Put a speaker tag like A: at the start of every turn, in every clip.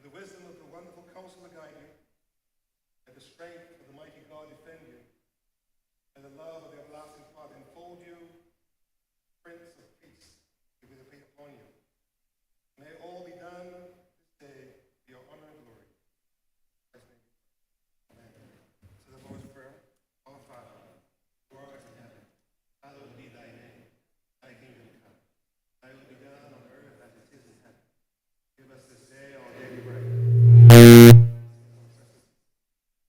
A: May the wisdom of the wonderful Counselor guide you. May the strength of the mighty God defend you. May the love of the everlasting Father enfold you. Prince of Peace, be with you upon you. May all be done this day to your honor and glory. Amen. To the Lord's Prayer. Our Father, who art in heaven, hallowed be thy name. Thy kingdom come. Thy will be done on earth as it is in heaven. Give us this day our daily bread.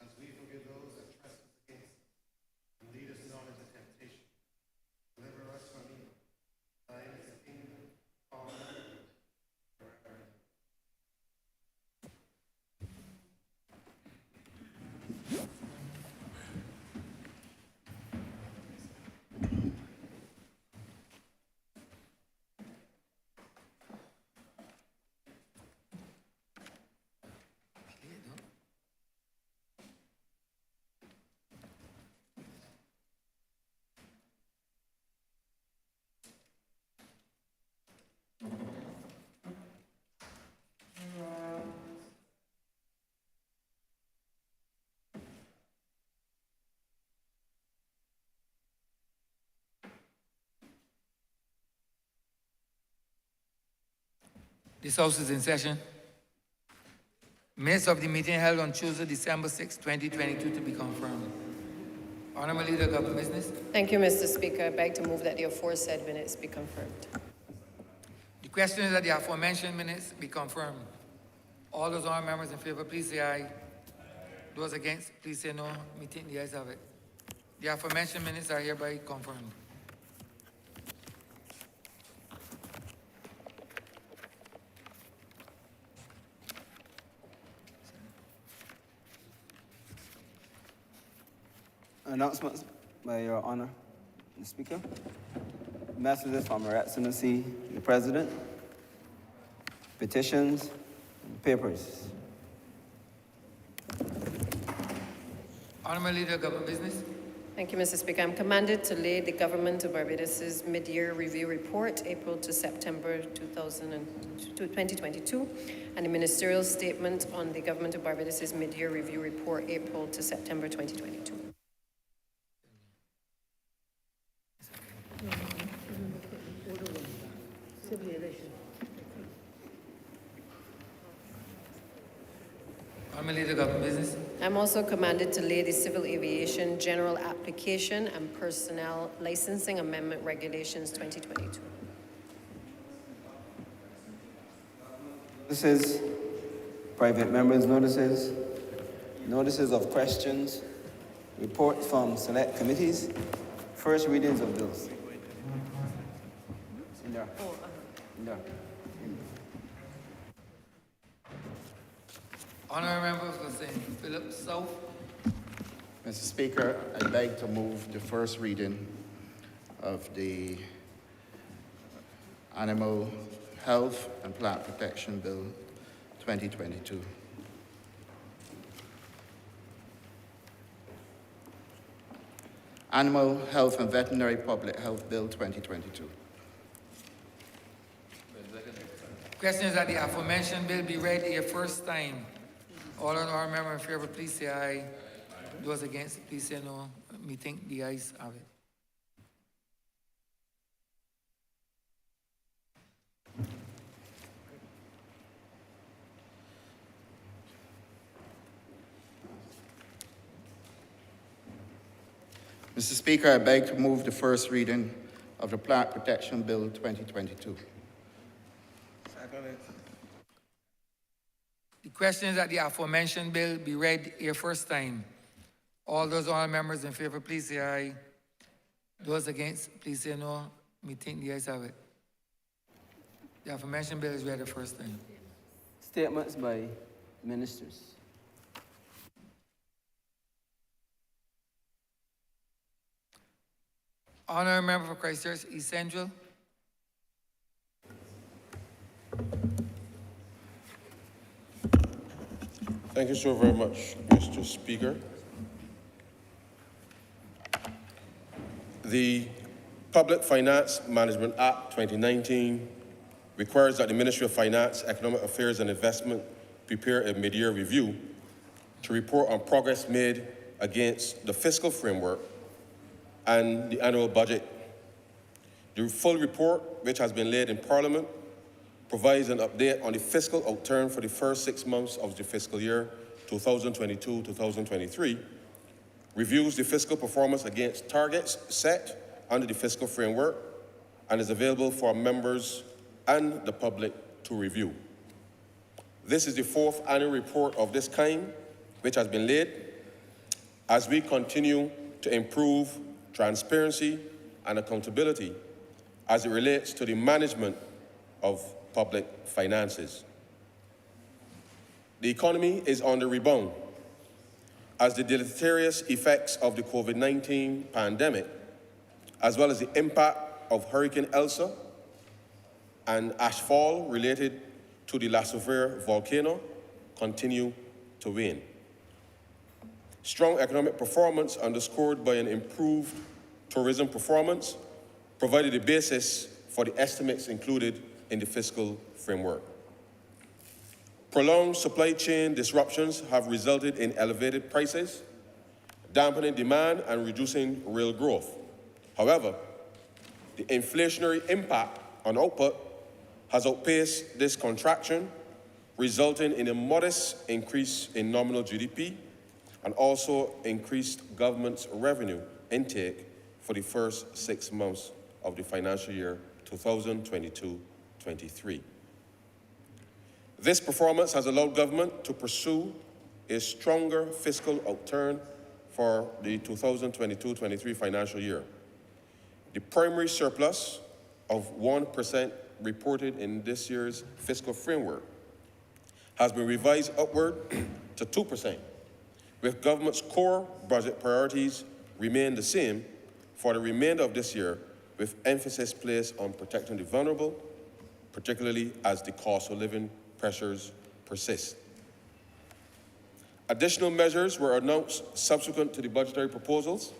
A: As we forgive those that trespass against us. And lead us not into temptation. Deliver us from evil. Thine is the kingdom, power, and forever.
B: This House is in session. Minutes of the meeting held on Tuesday, December 6, 2022 to be confirmed. Honourable Leader, Government Business.
C: Thank you, Mr. Speaker. I beg to move that the aforesaid minutes be confirmed.
B: The question is that the aforementioned minutes be confirmed. All those honourable members in favour, please say aye. Those against, please say no. Me think the ayes have it. The aforementioned minutes are hereby confirmed.
D: Announcements by Your Honor, the Speaker. Messages from Her Excellency, the President. Petitions and papers.
B: Honourable Leader, Government Business.
C: Thank you, Mr. Speaker. I'm commanded to lay the Government of Barbados' mid-year review report, April to September 2022, and the ministerial statement on the Government of Barbados' mid-year review report, April to September 2022.
B: Honourable Leader, Government Business.
C: I'm also commanded to lay the Civil Aviation General Application and Personnel Licensing Amendment Regulations 2022.
D: Notices, private members' notices, notices of questions, reports from select committees, first readings of bills. In there. In there.
B: Honourable Member for St. Philip South.
E: Mr. Speaker, I beg to move the first reading of the Animal Health and Plant Protection Bill 2022. Animal Health and Veterinary Public Health Bill 2022.
B: Question is that the aforementioned bill be read a first time. All of our members in favour, please say aye. Those against, please say no. Me think the ayes have it.
E: Mr. Speaker, I beg to move the first reading of the Plant Protection Bill 2022.
B: The question is that the aforementioned bill be read a first time. All those honourable members in favour, please say aye. Those against, please say no. Me think the ayes have it. The aforementioned bill is read the first time.
D: Statements by ministers.
B: Honourable Member for Christchurch East Central.
F: Thank you so very much, Mr. Speaker. The Public Finance Management Act 2019 requires that the Ministry of Finance, Economic Affairs and Investment prepare a mid-year review to report on progress made against the fiscal framework and the annual budget. The full report, which has been laid in Parliament, provides an update on the fiscal outturn for the first 6 months of the fiscal year 2022-2023, reviews the fiscal performance against targets set under the fiscal framework, and is available for members and the public to review. This is the 4th annual report of this kind which has been laid as we continue to improve transparency and accountability as it relates to the management of public finances. The economy is on the rebound as the deleterious effects of the COVID-19 pandemic, as well as the impact of Hurricane Elsa and ashfall related to the La Soufrière volcano, continue to wane. Strong economic performance, underscored by an improved tourism performance, provided the basis for the estimates included in the fiscal framework. Prolonged supply chain disruptions have resulted in elevated prices, dampening demand and reducing real growth. However, the inflationary impact on output has outpaced this contraction, resulting in a modest increase in nominal GDP and also increased government's revenue intake for the first 6 months of the financial year 2022-23. This performance has allowed government to pursue a stronger fiscal outturn for the 2022-23 financial year. The primary surplus of 1% reported in this year's fiscal framework has been revised upward to 2%, with government's core budget priorities remain the same for the remainder of this year, with emphasis placed on protecting the vulnerable, particularly as the cost of living pressures persist. Additional measures were announced subsequent to the budgetary proposals.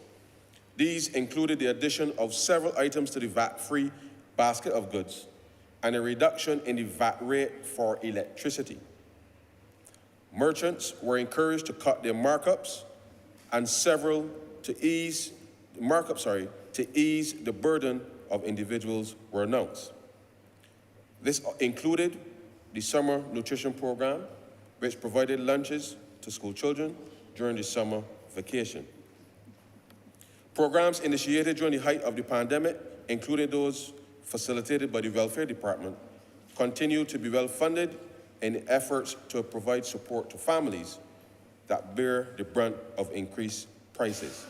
F: These included the addition of several items to the VAT-free basket of goods and a reduction in the VAT rate for electricity. Merchants were encouraged to cut their markups and several to ease the burden of individuals were announced. This included the summer nutrition program, which provided lunches to school children during the summer vacation. Programs initiated during the height of the pandemic, including those facilitated by the Welfare Department, continue to be well funded in efforts to provide support to families that bear the brunt of increased prices.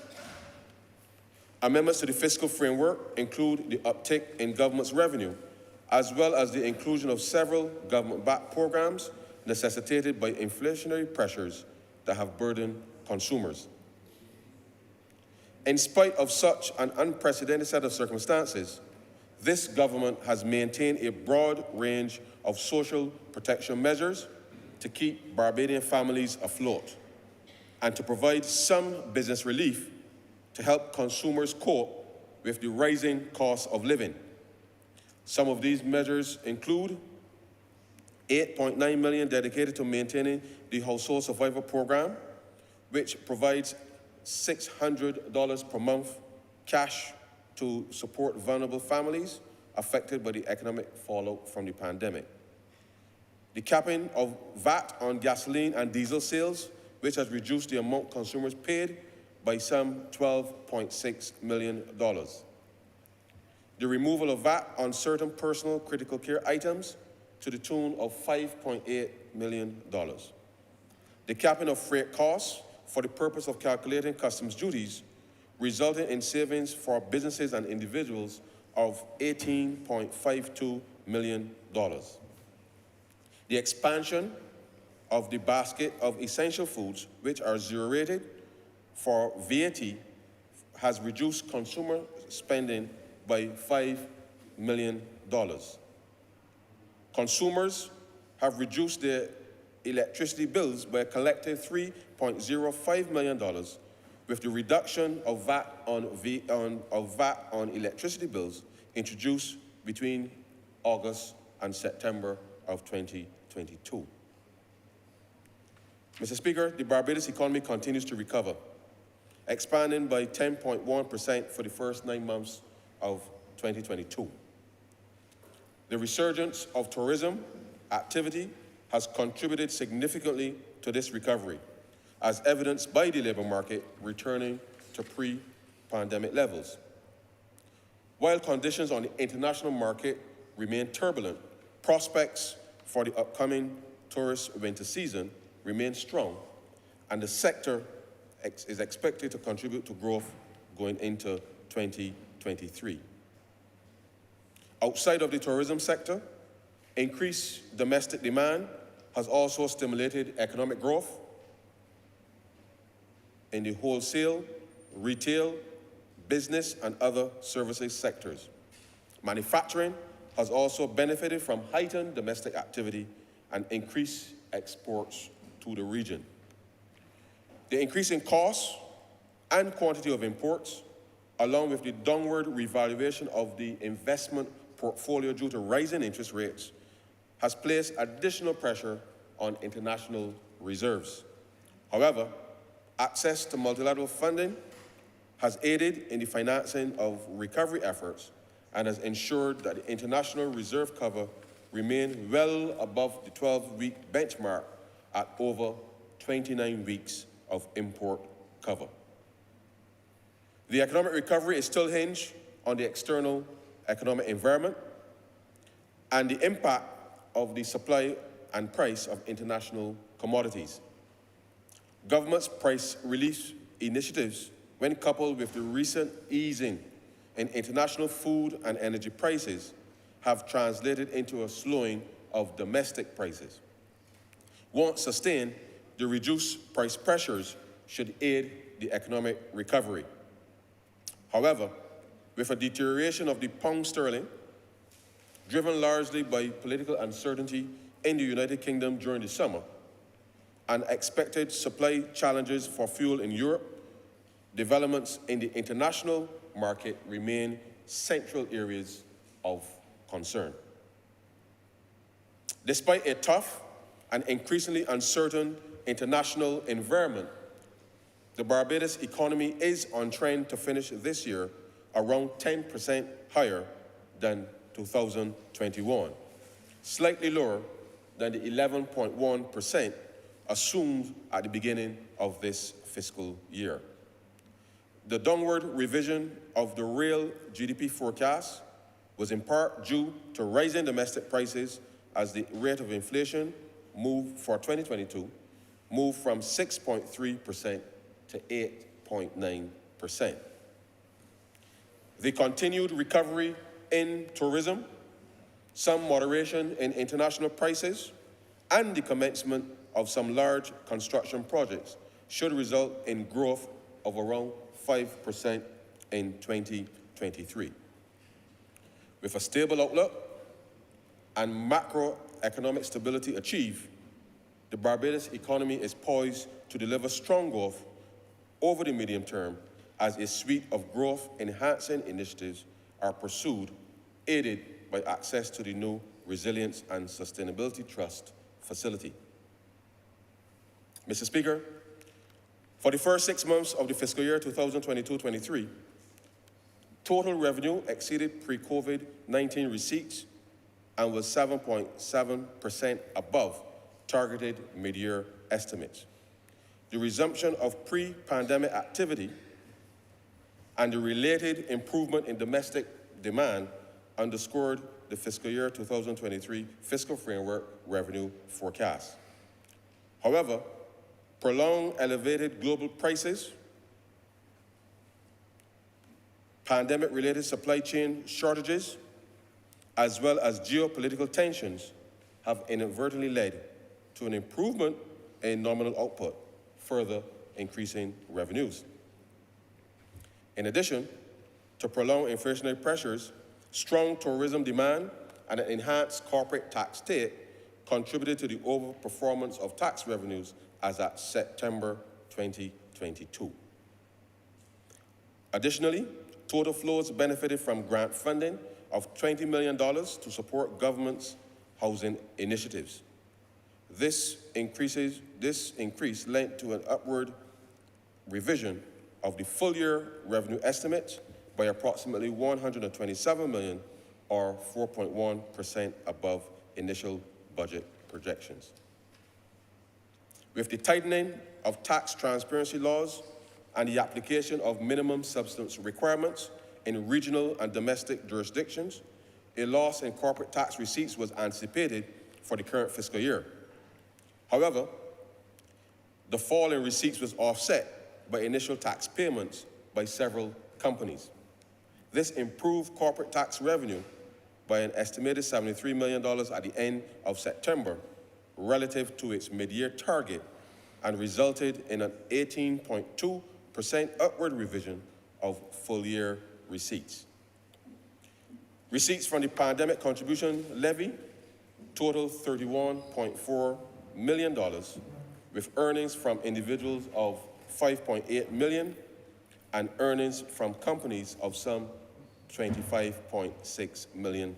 F: Amendments to the fiscal framework include the uptick in government's revenue, as well as the inclusion of several government-backed programs necessitated by inflationary pressures that have burdened consumers. In spite of such an unprecedented set of circumstances, this government has maintained a broad range of social protection measures to keep Barbadian families afloat and to provide some business relief to help consumers cope with the rising cost of living. Some of these measures include $8.9 million dedicated to maintaining the Household Survival Program, which provides $600 per month cash to support vulnerable families affected by the economic fallout from the pandemic. The capping of VAT on gasoline and diesel sales, which has reduced the amount consumers paid by some $12.6 million. The removal of VAT on certain personal critical care items to the tune of $5.8 million. The capping of freight costs for the purpose of calculating customs duties, resulting in savings for businesses and individuals of $18.52 million. The expansion of the basket of essential foods, which are zero-rated for VAT, has reduced consumer spending by $5 million. Consumers have reduced their electricity bills by a collective $3.05 million, with the reduction of VAT on electricity bills introduced between August and September of 2022. Mr. Speaker, the Barbados economy continues to recover, expanding by 10.1% for the first 9 months of 2022. The resurgence of tourism activity has contributed significantly to this recovery, as evidenced by the labour market returning to pre-pandemic levels. While conditions on the international market remain turbulent, prospects for the upcoming tourist winter season remain strong, and the sector is expected to contribute to growth going into 2023. Outside of the tourism sector, increased domestic demand has also stimulated economic growth in the wholesale, retail, business, and other services sectors. Manufacturing has also benefited from heightened domestic activity and increased exports to the region. The increase in costs and quantity of imports, along with the downward revaluation of the investment portfolio due to rising interest rates, has placed additional pressure on international reserves. However, access to multilateral funding has aided in the financing of recovery efforts and has ensured that the international reserve cover remained well above the 12-week benchmark at over 29 weeks of import cover. The economic recovery is still hinged on the external economic environment and the impact of the supply and price of international commodities. Government's price relief initiatives, when coupled with the recent easing in international food and energy prices, have translated into a slowing of domestic prices. Once sustained, the reduced price pressures should aid the economic recovery. However, with a deterioration of the pound sterling, driven largely by political uncertainty in the United Kingdom during the summer, and expected supply challenges for fuel in Europe, developments in the international market remain central areas of concern. Despite a tough and increasingly uncertain international environment, the Barbados economy is on trend to finish this year around 10% higher than 2021, slightly lower than the 11.1% assumed at the beginning of this fiscal year. The downward revision of the real GDP forecast was in part due to rising domestic prices as the rate of inflation for 2022 moved from 6.3% to 8.9%. The continued recovery in tourism, some moderation in international prices, and the commencement of some large construction projects should result in growth of around 5% in 2023. With a stable outlook and macroeconomic stability achieved, the Barbados economy is poised to deliver strong growth over the medium term as a suite of growth-enhancing initiatives are pursued, aided by access to the new Resilience and Sustainability Trust facility. Mr. Speaker, for the first 6 months of the fiscal year 2022-23, total revenue exceeded pre-COVID-19 receipts and was 7.7% above targeted mid-year estimates. The resumption of pre-pandemic activity and the related improvement in domestic demand underscored the fiscal year 2023 fiscal framework revenue forecast. However, prolonged elevated global prices, pandemic-related supply chain shortages, as well as geopolitical tensions have inadvertently led to an improvement in nominal output, further increasing revenues. In addition to prolonged inflationary pressures, strong tourism demand and an enhanced corporate tax take contributed to the overperformance of tax revenues as at September 2022. Additionally, total flows benefited from grant funding of $20 million to support government's housing initiatives. This increase led to an upward revision of the full-year revenue estimate by approximately $127 million, or 4.1% above initial budget projections. With the tightening of tax transparency laws and the application of minimum substance requirements in regional and domestic jurisdictions, a loss in corporate tax receipts was anticipated for the current fiscal year. However, the fall in receipts was offset by initial tax payments by several companies. This improved corporate tax revenue by an estimated $73 million at the end of September relative to its mid-year target, and resulted in an 18.2% upward revision of full-year receipts. Receipts from the pandemic contribution levy totaled $31.4 million, with earnings from individuals of $5.8 million and earnings from companies of some $25.6 million.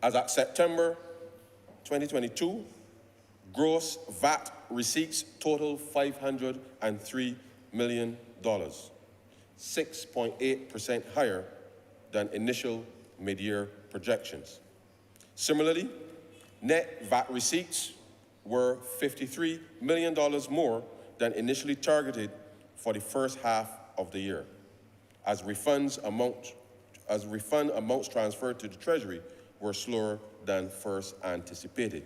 F: As at September 2022, gross VAT receipts totaled $503 million, 6.8% higher than initial mid-year projections. Similarly, net VAT receipts were $53 million more than initially targeted for the first half of the year, as refund amounts transferred to the Treasury were slower than first anticipated.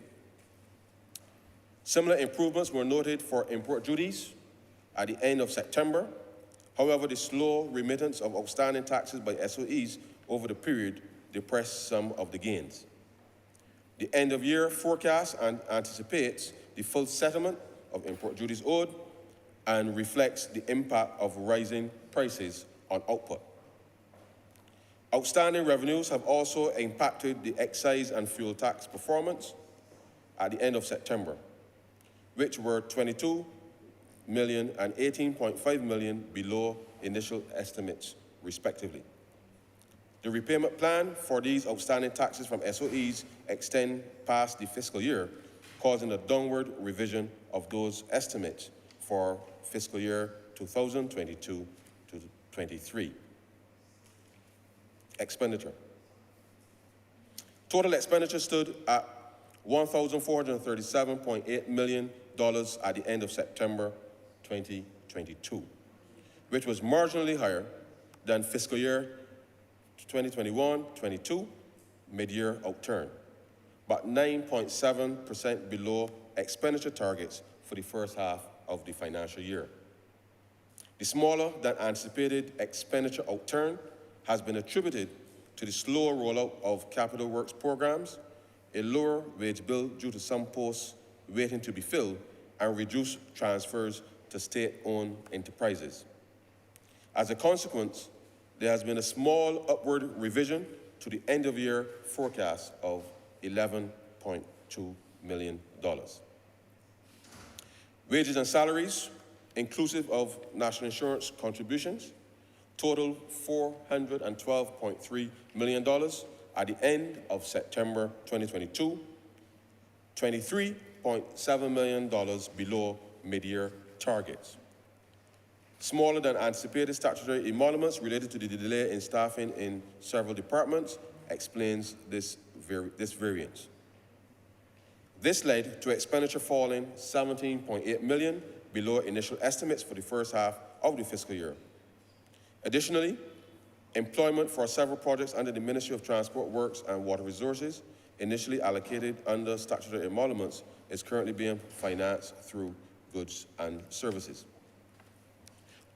F: Similar improvements were noted for import duties at the end of September. However, the slow remittance of outstanding taxes by SOEs over the period depressed some of the gains. The end-of-year forecast anticipates the full settlement of import duties owed and reflects the impact of rising prices on output. Outstanding revenues have also impacted the excise and fuel tax performance at the end of September, which were $22 million and $18.5 million below initial estimates, respectively. The repayment plan for these outstanding taxes from SOEs extend past the fiscal year, causing a downward revision of those estimates for fiscal year 2022 to 23. Expenditure. Total expenditure stood at $1,437.8 million at the end of September 2022, which was marginally higher than fiscal year 2021-22 mid-year outturn, but 9.7% below expenditure targets for the first half of the financial year. The smaller than anticipated expenditure outturn has been attributed to the slower rollout of capital works programs, a lower wage bill due to some posts waiting to be filled, and reduced transfers to state-owned enterprises. As a consequence, there has been a small upward revision to the end-of-year forecast of $11.2 million. Wages and salaries, inclusive of national insurance contributions, totaled $412.3 million at the end of September 2022, $23.7 million below mid-year targets. Smaller than anticipated statutory emoluments related to the delay in staffing in several departments explains this variance. This led to expenditure falling $17.8 million below initial estimates for the first half of the fiscal year. Additionally, employment for several projects under the Ministry of Transport Works and Water Resources, initially allocated under statutory emoluments, is currently being financed through goods and services.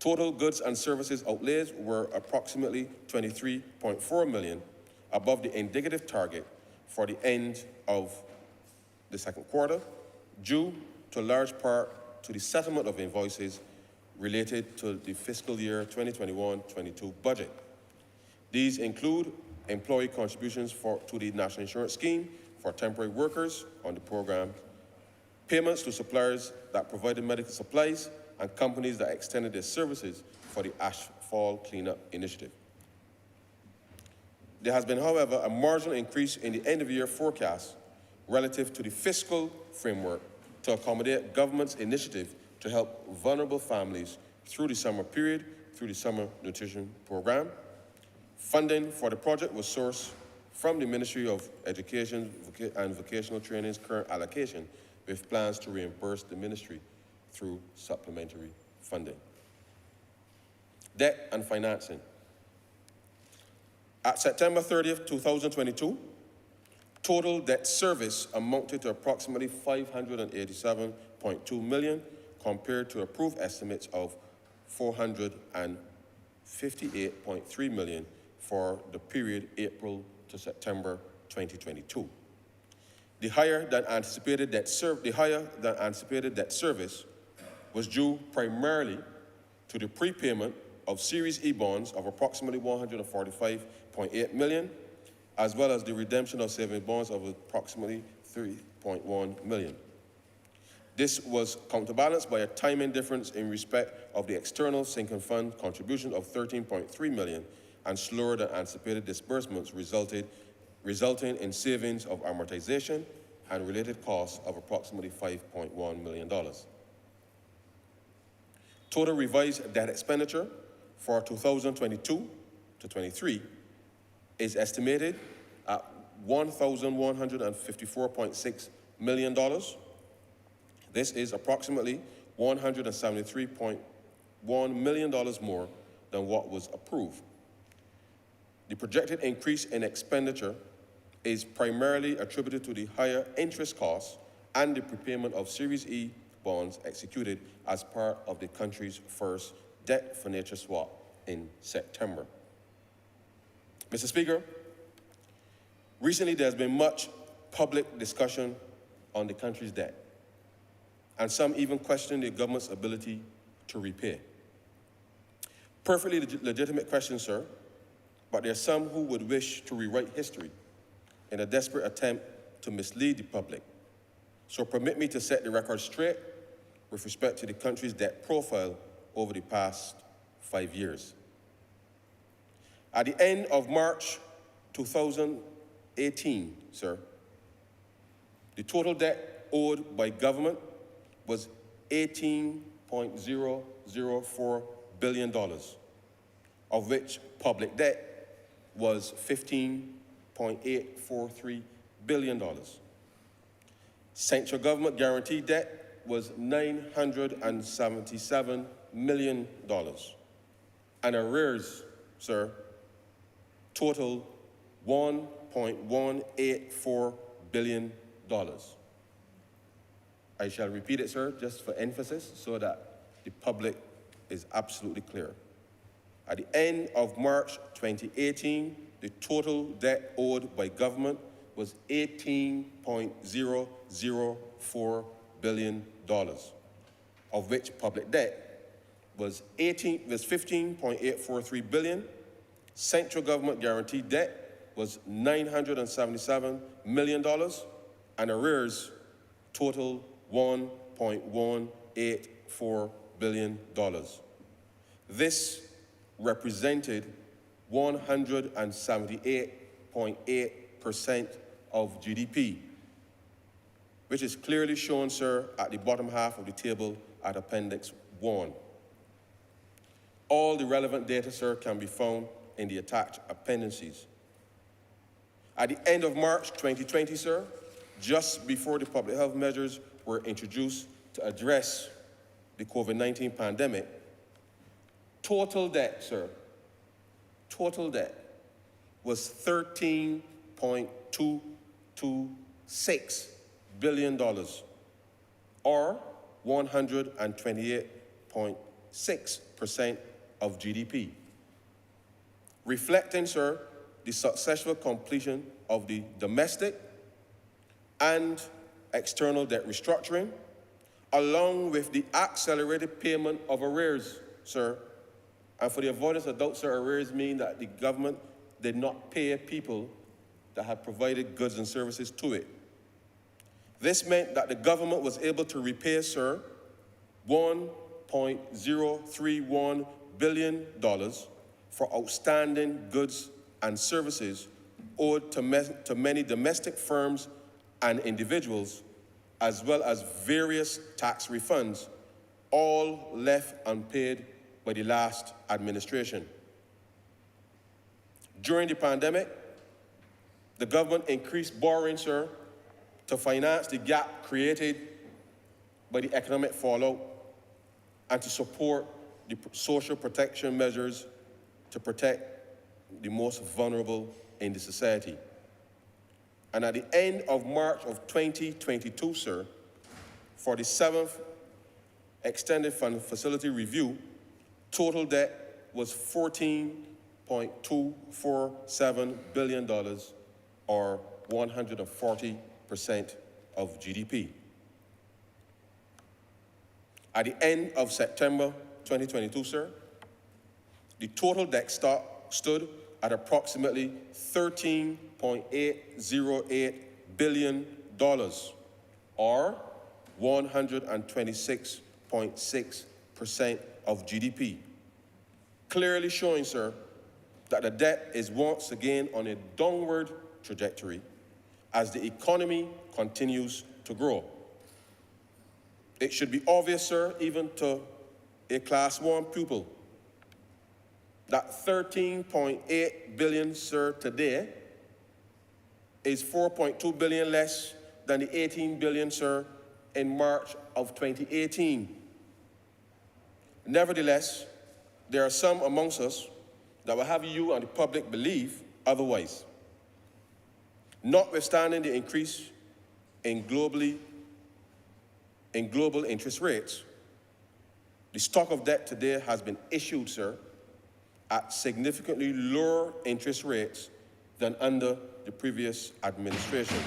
F: Total goods and services outlays were approximately $23.4 million above the indicative target for the end of the second quarter, due to large part to the settlement of invoices related to the fiscal year 2021-22 budget. These include employee contributions to the National Insurance Scheme for temporary workers on the program, payments to suppliers that provided medical supplies, and companies that extended their services for the asphalt cleanup initiative. There has been, however, a marginal increase in the end-of-year forecast relative to the fiscal framework to accommodate government's initiative to help vulnerable families through the summer period through the Summer Nutrition Program. Funding for the project was sourced from the Ministry of Education and Vocational Training's current allocation, with plans to reimburse the ministry through supplementary funding. Debt and financing. At September 30th, 2022, total debt service amounted to approximately $587.2 million compared to approved estimates of $458.3 million for the period April to September 2022. The higher than anticipated debt service was due primarily to the prepayment of Series E bonds of approximately $145.8 million, as well as the redemption of savings bonds of approximately $3.1 million. This was counterbalanced by a timing difference in respect of the external sinking fund contribution of $13.3 million and slower than anticipated disbursements resulting in savings of amortization and related costs of approximately $5.1 million. Total revised debt expenditure for 2022 to 23 is estimated at $1,154.6 million. This is approximately $173.1 million more than what was approved. The projected increase in expenditure is primarily attributed to the higher interest costs and the prepayment of Series E bonds executed as part of the country's first debt for nature swap in September. Mr. Speaker, recently there's been much public discussion on the country's debt, and some even question the government's ability to repay. Perfectly legitimate question, sir, but there are some who would wish to rewrite history in a desperate attempt to mislead the public. So permit me to set the record straight with respect to the country's debt profile over the past 5 years. At the end of March 2018, sir, the total debt owed by government was $18.004 billion, of which public debt was $15.843 billion. Central government guaranteed debt was $977 million. And arrears, sir, total $1.184 billion. I shall repeat it, sir, just for emphasis so that the public is absolutely clear. At the end of March 2018, the total debt owed by government was $18.004 billion, of which public debt was $15.843 billion, central government guaranteed debt was $977 million, and arrears total $1.184 billion. This represented 178.8% of GDP, which is clearly shown, sir, at the bottom half of the table at Appendix 1. All the relevant data, sir, can be found in the attached appendices. At the end of March 2020, sir, just before the public health measures were introduced to address the COVID-19 pandemic, total debt, sir, total debt was $13.226 billion, or 128.6% of GDP, reflecting, sir, the successful completion of the domestic and external debt restructuring, along with the accelerated payment of arrears, sir. And for the avoidance of doubt, sir, arrears mean that the government did not pay people that had provided goods and services to it. This meant that the government was able to repay, sir, $1.031 billion for outstanding goods and services owed to many domestic firms and individuals, as well as various tax refunds, all left unpaid by the last administration. During the pandemic, the government increased borrowing, sir, to finance the gap created by the economic fallout and to support the social protection measures to protect the most vulnerable in the society. And at the end of March of 2022, sir, for the 7th extended fund facility review, total debt was $14.247 billion, or 140% of GDP. At the end of September 2022, sir, the total debt stock stood at approximately $13.808 billion, or 126.6% of GDP, clearly showing, sir, that the debt is once again on a downward trajectory as the economy continues to grow. It should be obvious, sir, even to a Class 1 pupil, that 13.8 billion, sir, today is 4.2 billion less than the 18 billion, sir, in March of 2018. Nevertheless, there are some amongst us that will have you and the public believe otherwise. Notwithstanding the increase in global interest rates, the stock of debt today has been issued, sir, at significantly lower interest rates than under the previous administration.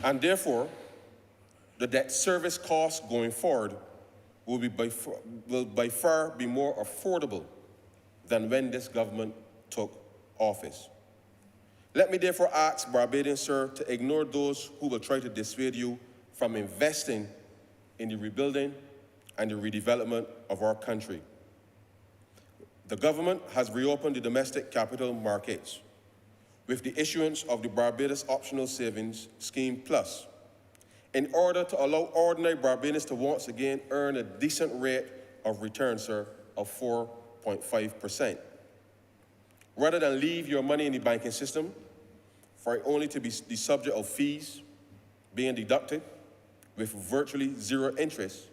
F: And therefore, the debt service costs going forward will by far be more affordable than when this government took office. Let me therefore ask Barbadians, sir, to ignore those who will try to dissuade you from investing in the rebuilding and the redevelopment of our country. The government has reopened the domestic capital markets with the issuance of the Barbados Optional Savings Scheme Plus in order to allow ordinary Barbadians to once again earn a decent rate of return, sir, of 4.5%. Rather than leave your money in the banking system for it only to be the subject of fees being deducted with virtually zero interest,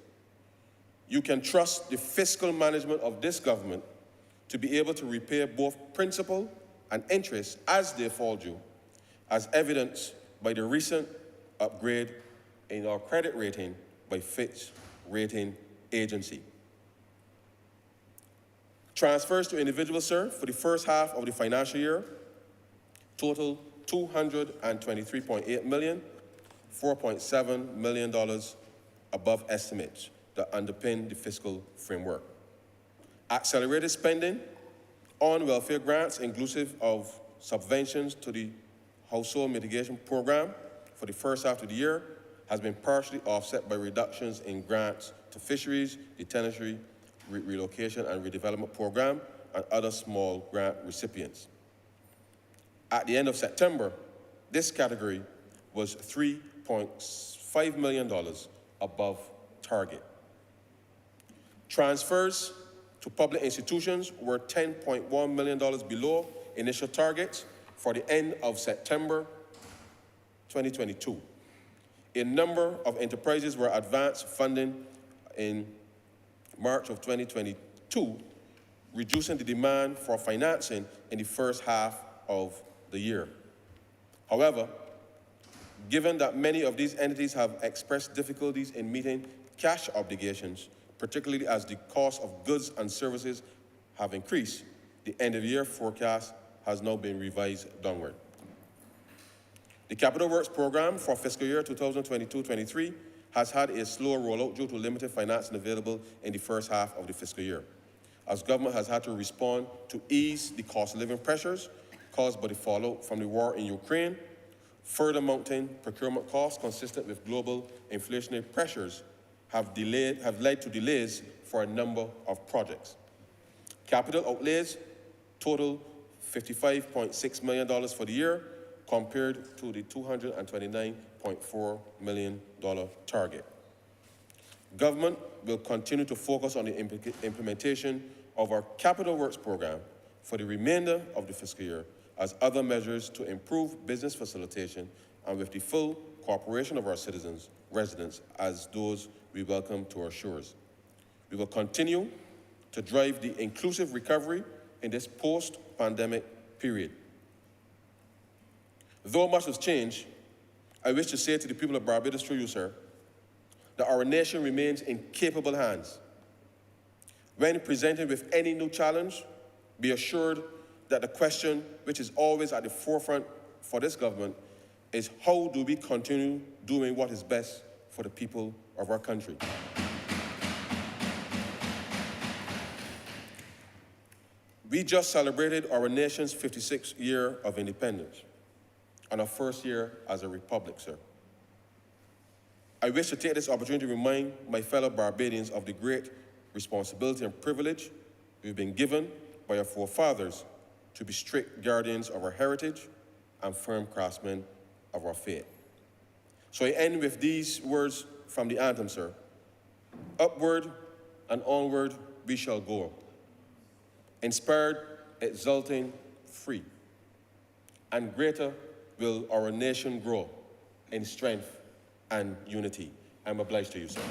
F: you can trust the fiscal management of this government to be able to repay both principal and interest as they fall due, as evidenced by the recent upgrade in our credit rating by Fitch Rating Agency. Transfers to individuals, sir, for the first half of the financial year total $223.8 million, $4.7 million above estimates that underpin the fiscal framework. Accelerated spending on welfare grants, inclusive of subventions to the Household Mitigation Program for the first half of the year, has been partially offset by reductions in grants to fisheries, the Tenantry Relocation and Redevelopment Program, and other small grant recipients. At the end of September, this category was $3.5 million above target. Transfers to public institutions were $10.1 million below initial targets for the end of September 2022. A number of enterprises were advanced funding in March of 2022, reducing the demand for financing in the first half of the year. However, given that many of these entities have expressed difficulties in meeting cash obligations, particularly as the cost of goods and services have increased, the end-of-year forecast has now been revised downward. The Capital Works Program for fiscal year 2022-23 has had a slow rollout due to limited financing available in the first half of the fiscal year, as government has had to respond to ease the cost of living pressures caused by the fallout from the war in Ukraine. Further mounting procurement costs consistent with global inflationary pressures have led to delays for a number of projects. Capital outlays total $55.6 million for the year compared to the $229.4 million target. Government will continue to focus on the implementation of our capital works program for the remainder of the fiscal year as other measures to improve business facilitation and with the full cooperation of our citizens, residents, as those we welcome to our shores. We will continue to drive the inclusive recovery in this post-pandemic period. Though much has changed, I wish to say to the people of Barbados through you, sir, that our nation remains in capable hands. When presented with any new challenge, be assured that the question which is always at the forefront for this government is how do we continue doing what is best for the people of our country. We just celebrated our nation's 56th year of independence and our first year as a republic, sir. I wish to take this opportunity to remind my fellow Barbadians of the great responsibility and privilege we've been given by our forefathers to be strict guardians of our heritage and firm craftsmen of our faith. So I end with these words from the anthem, sir. Upward and onward we shall go, inspired, exulting, free, and greater will our nation grow in strength and unity. I'm obliged to you, sir.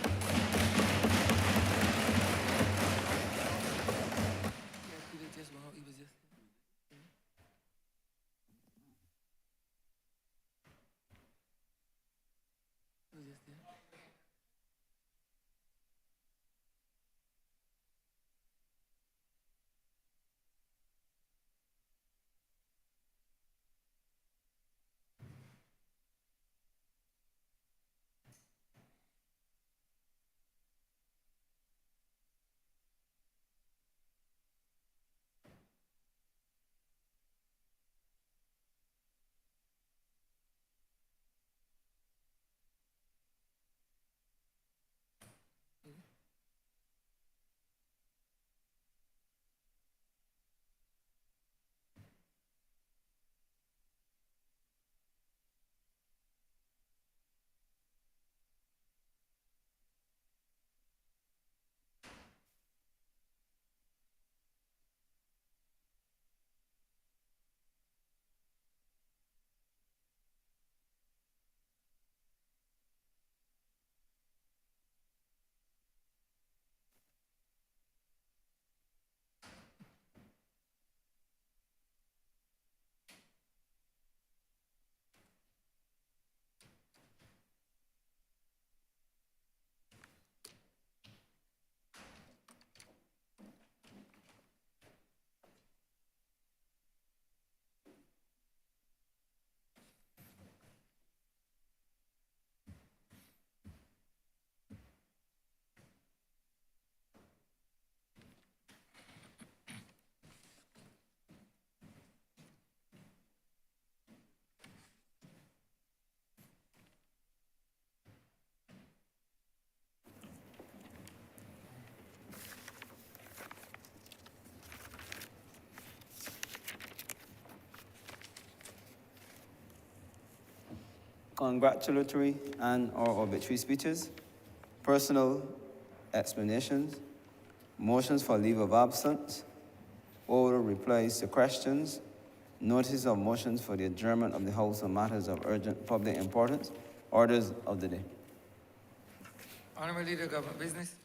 D: Congratulatory and/or obituary speeches, personal explanations, motions for leave of absence, oral replies to questions, notice of motions for the adjournment of the House on matters of urgent public importance, orders of the day.
B: Honourable Leader, Government Business.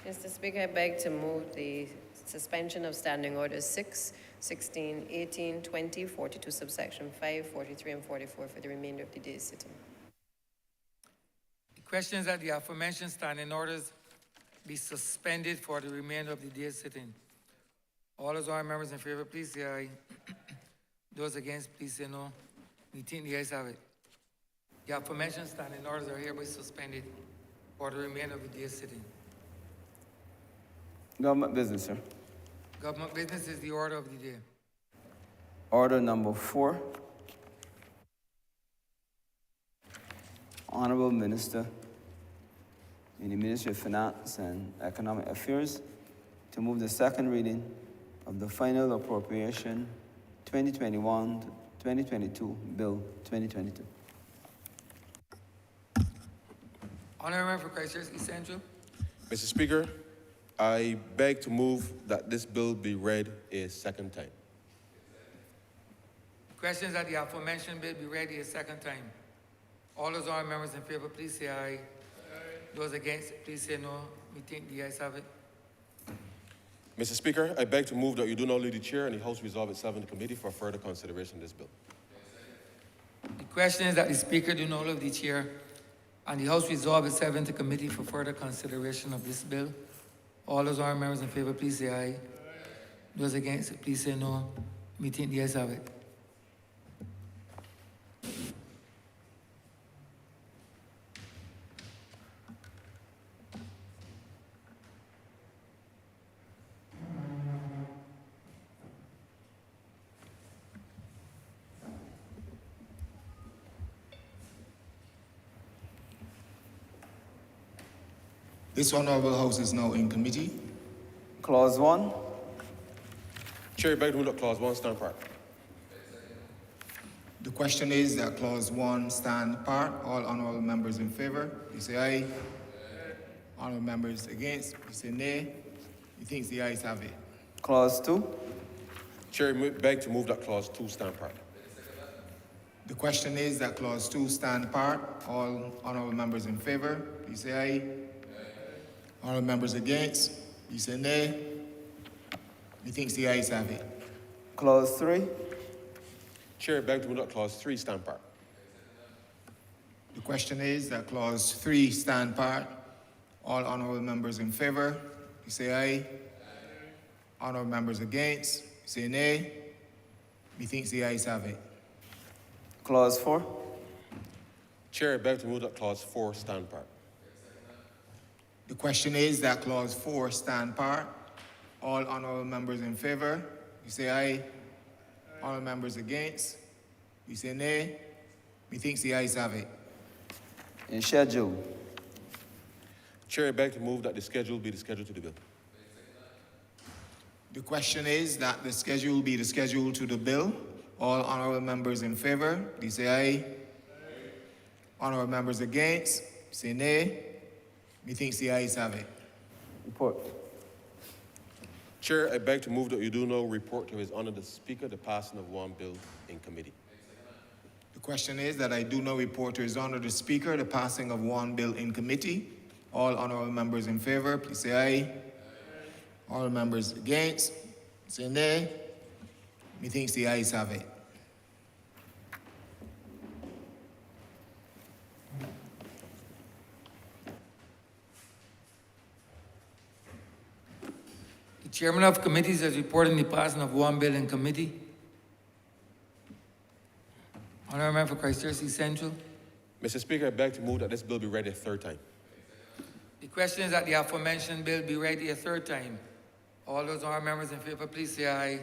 C: Mr. Speaker, I beg to move the suspension of Standing Orders 6, 16, 18, 20, 42, subsection 5, 43, and 44 for the remainder of the day's sitting.
B: The questions that the aforementioned standing orders be suspended for the remainder of the day's sitting. All those honourable members in favour, please say aye. Those against, please say no. We think the ayes have it. The aforementioned standing orders are hereby suspended for the remainder of the day's sitting.
D: Government business, sir.
B: Government business is the order of the day.
D: Order number 4. Honorable Minister in the Ministry of Finance and Economic Affairs to move the second reading of the final appropriation 2021-2022 Bill 2022.
B: Honourable Member for Christchurch East Central.
F: Mr. Speaker, I beg to move that this bill be read a second time.
B: Questions that the aforementioned bill be read a second time. All those honourable members in favor, please say aye. Those against, please say no. We think the ayes have it.
F: Mr. Speaker, I beg to move that you do not leave the chair and the House resolve itself in the committee for further consideration of this bill.
B: The question is that the Speaker do not leave the chair and the House resolve itself into committee for further consideration of this bill. All those honourable members in favor, please say aye. Those against, please say no. We think the ayes have it.
G: This Honourable House is now in committee.
D: Clause 1.
F: Chair, I beg to move that Clause 1 stand part.
G: The question is that Clause 1 stand part. All honourable members in favour, please say aye. Honourable members against, please say nay. Methinks the ayes have it.
D: Clause 2.
F: Chair, I beg to move that Clause 2 stand part.
G: The question is that Clause 2 stand part. All honourable members in favour, please say aye. Honourable members against, please say nay. Methinks the ayes have it.
D: Clause 3.
F: Chair, I beg to move that Clause 3 stand part.
G: The question is that Clause 3 stand part. All honourable members in favour, please say aye. Honourable members against, say nay. Methinks the ayes have it.
D: Clause 4.
F: Chair, I beg to move that Clause 4 stand part.
G: The question is that Clause 4 stand part. All honourable members in favour, you say aye. Honourable members against, you say nay. Methinks the ayes have it.
D: In schedule.
F: Chair, I beg to move that the schedule be the schedule to the bill.
G: The question is that the schedule be the schedule to the bill. All honourable members in favour, please say aye. Honourable members against, say nay. Methinks the ayes have it.
D: Report.
F: Chair, I beg to move that you do now report to His Honour the Speaker the passing of one bill in committee.
G: The question is that I do now report to His Honour the Speaker the passing of one bill in committee. All honourable members in favour, please say aye. All members against, say nay. Methinks the ayes have it.
B: The chairman of committees has reported the passing of one bill in committee. Honourable Member for Christchurch East Central.
F: Mr. Speaker, I beg to move that this bill be read a third time.
B: The question is that the aforementioned bill be read a third time. All those honourable members in favour, please say aye.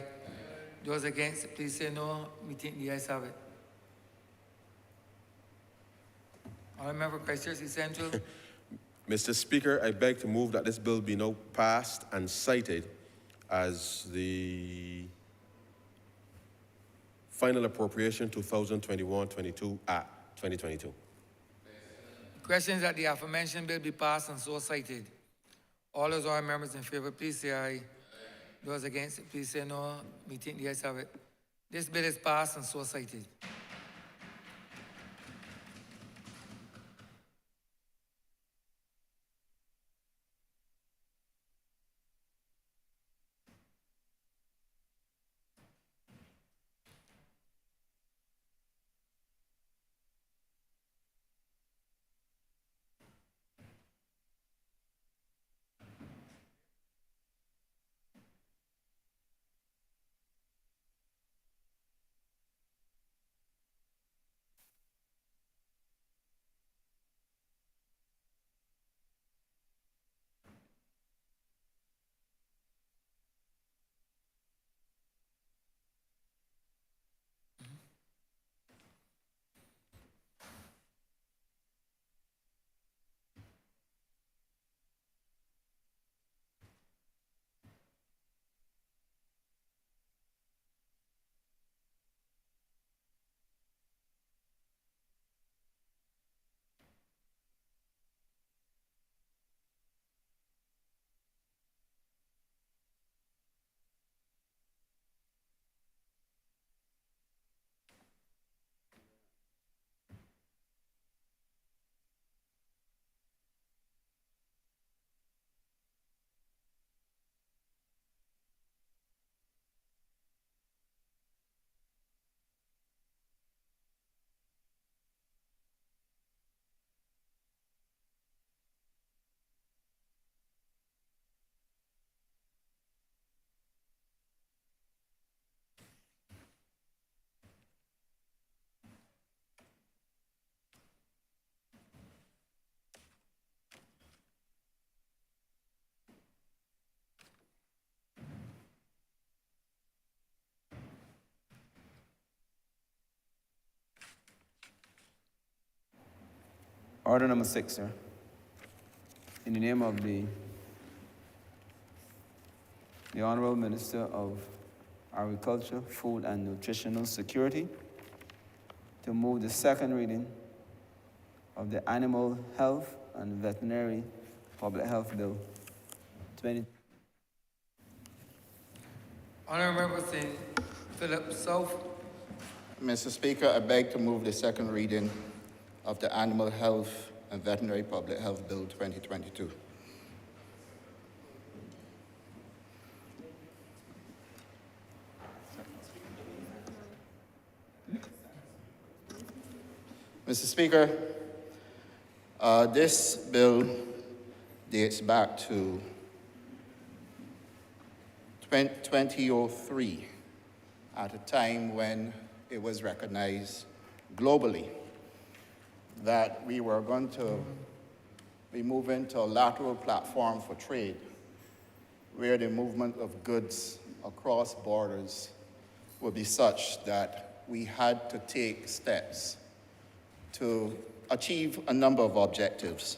B: Those against, please say no. We think the ayes have it. Honourable Member for Christchurch East Central.
F: Mr. Speaker, I beg to move that this bill be now passed and cited as the final appropriation 2021-22 Act 2022.
B: The question is that the aforementioned bill be passed and so cited. All those honourable members in favour, please say aye. Those against, please say no. We think the ayes have it. This bill is passed and so cited.
D: Order number 6, sir. In the name of the Honourable Minister of Agriculture, Food and Nutritional Security, to move the second reading of the Animal Health and Veterinary Public Health Bill 20.
B: Honourable Member St. Philip South.
E: Mr. Speaker, I beg to move the second reading of the Animal Health and Veterinary Public Health Bill 2022. Mr. Speaker, this bill dates back to 2003, at a time when it was recognized globally that we were going to be moving to a lateral platform for trade, where the movement of goods across borders would be such that we had to take steps to achieve a number of objectives.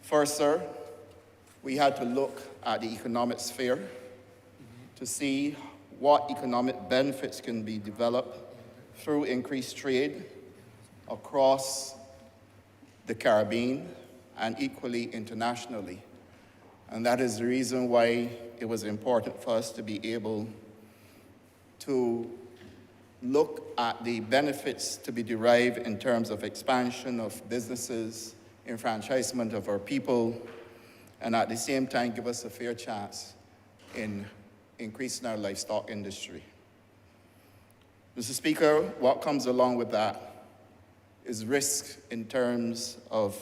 E: First, sir, we had to look at the economic sphere to see what economic benefits can be developed through increased trade across the Caribbean and equally internationally. And that is the reason why it was important for us to be able to look at the benefits to be derived in terms of expansion of businesses, enfranchisement of our people, and at the same time give us a fair chance in increasing our livestock industry. Mr. Speaker, what comes along with that is risk in terms of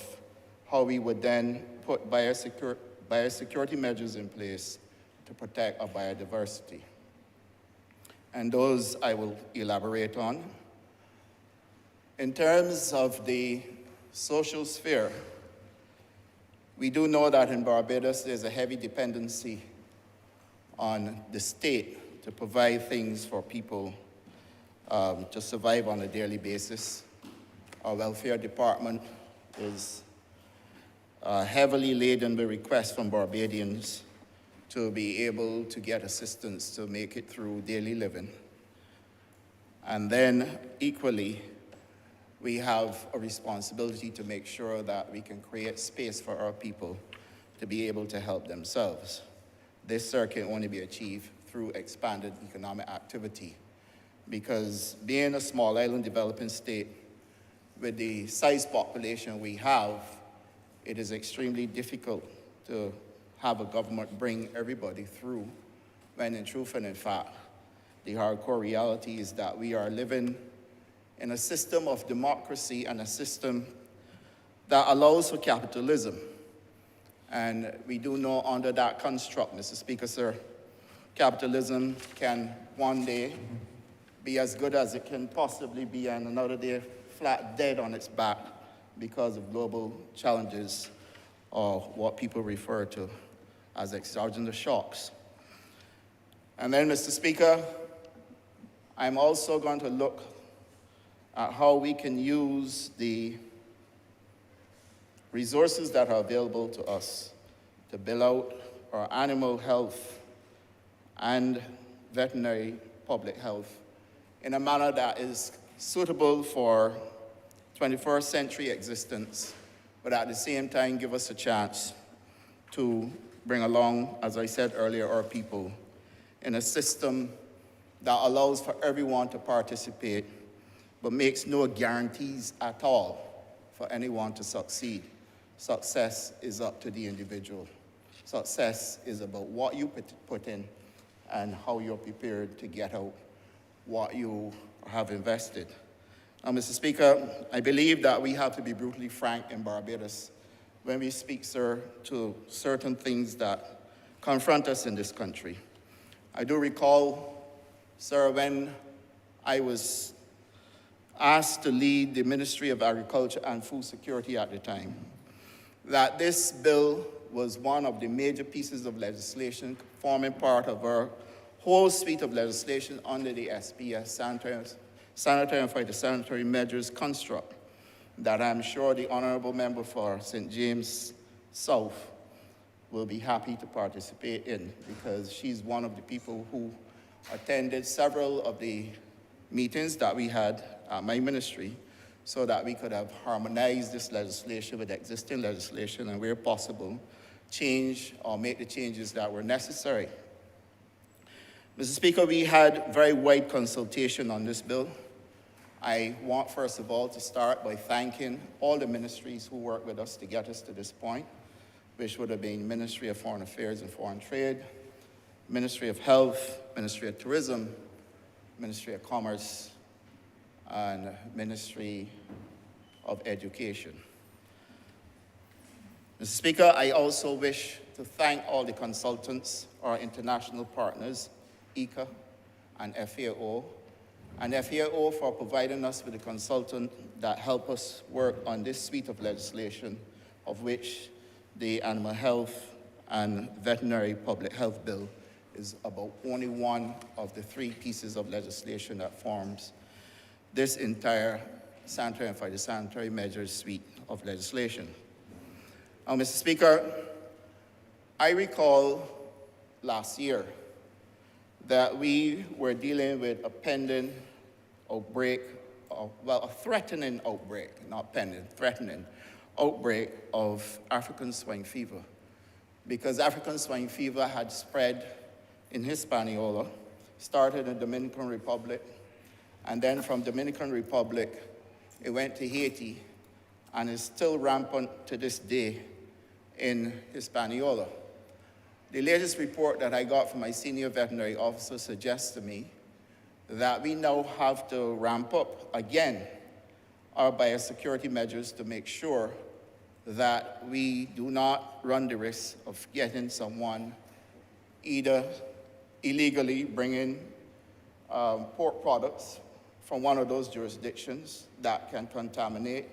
E: how we would then put biosecurity measures in place to protect our biodiversity. And those I will elaborate on. In terms of the social sphere, we do know that in Barbados there's a heavy dependency on the state to provide things for people to survive on a daily basis. Our welfare department is heavily laden with requests from Barbadians to be able to get assistance to make it through daily living. And then equally, we have a responsibility to make sure that we can create space for our people to be able to help themselves. This, sir, can only be achieved through expanded economic activity, because being a small island developing state with the size population we have, it is extremely difficult to have a government bring everybody through, when in truth and in fact, the hardcore reality is that we are living in a system of democracy and a system that allows for capitalism. And we do know under that construct, Mr. Speaker, sir, capitalism can one day be as good as it can possibly be and another day flat dead on its back because of global challenges or what people refer to as exogenous shocks. And then, Mr. Speaker, I'm also going to look at how we can use the resources that are available to us to build out our animal health and veterinary public health in a manner that is suitable for 21st century existence, but at the same time give us a chance to bring along, as I said earlier, our people in a system that allows for everyone to participate, but makes no guarantees at all for anyone to succeed. Success is up to the individual. Success is about what you put in and how you're prepared to get out what you have invested. Now, Mr. Speaker, I believe that we have to be brutally frank in Barbados when we speak, sir, to certain things that confront us in this country. I do recall, sir, when I was asked to lead the Ministry of Agriculture and Food Security at the time, that this bill was one of the major pieces of legislation forming part of our whole suite of legislation under the SPS, Sanitary and Phytosanitary Measures construct, that I'm sure the honorable member for St. James South will be happy to participate in, because she's one of the people who attended several of the meetings that we had at my ministry so that we could have harmonized this legislation with existing legislation and, where possible, change or make the changes that were necessary. Mr. Speaker, we had very wide consultation on this bill. I want, first of all, to start by thanking all the ministries who worked with us to get us to this point, which would have been Ministry of Foreign Affairs and Foreign Trade, Ministry of Health, Ministry of Tourism, Ministry of Commerce, and Ministry of Education. Mr. Speaker, I also wish to thank all the consultants, our international partners, ICA and FAO for providing us with a consultant that helped us work on this suite of legislation, of which the Animal Health and Veterinary Public Health Bill is about only one of the 3 pieces of legislation that forms this entire sanitary and phytosanitary measures suite of legislation. Now, Mr. Speaker, I recall last year that we were dealing with a pending outbreak, a threatening outbreak, not pending, threatening outbreak of African swine fever, because African swine fever had spread in Hispaniola, started in the Dominican Republic, and then from Dominican Republic, it went to Haiti, and is still rampant to this day in Hispaniola. The latest report that I got from my senior veterinary officer suggests to me that we now have to ramp up again our biosecurity measures to make sure that we do not run the risk of getting someone either illegally bringing pork products from one of those jurisdictions that can contaminate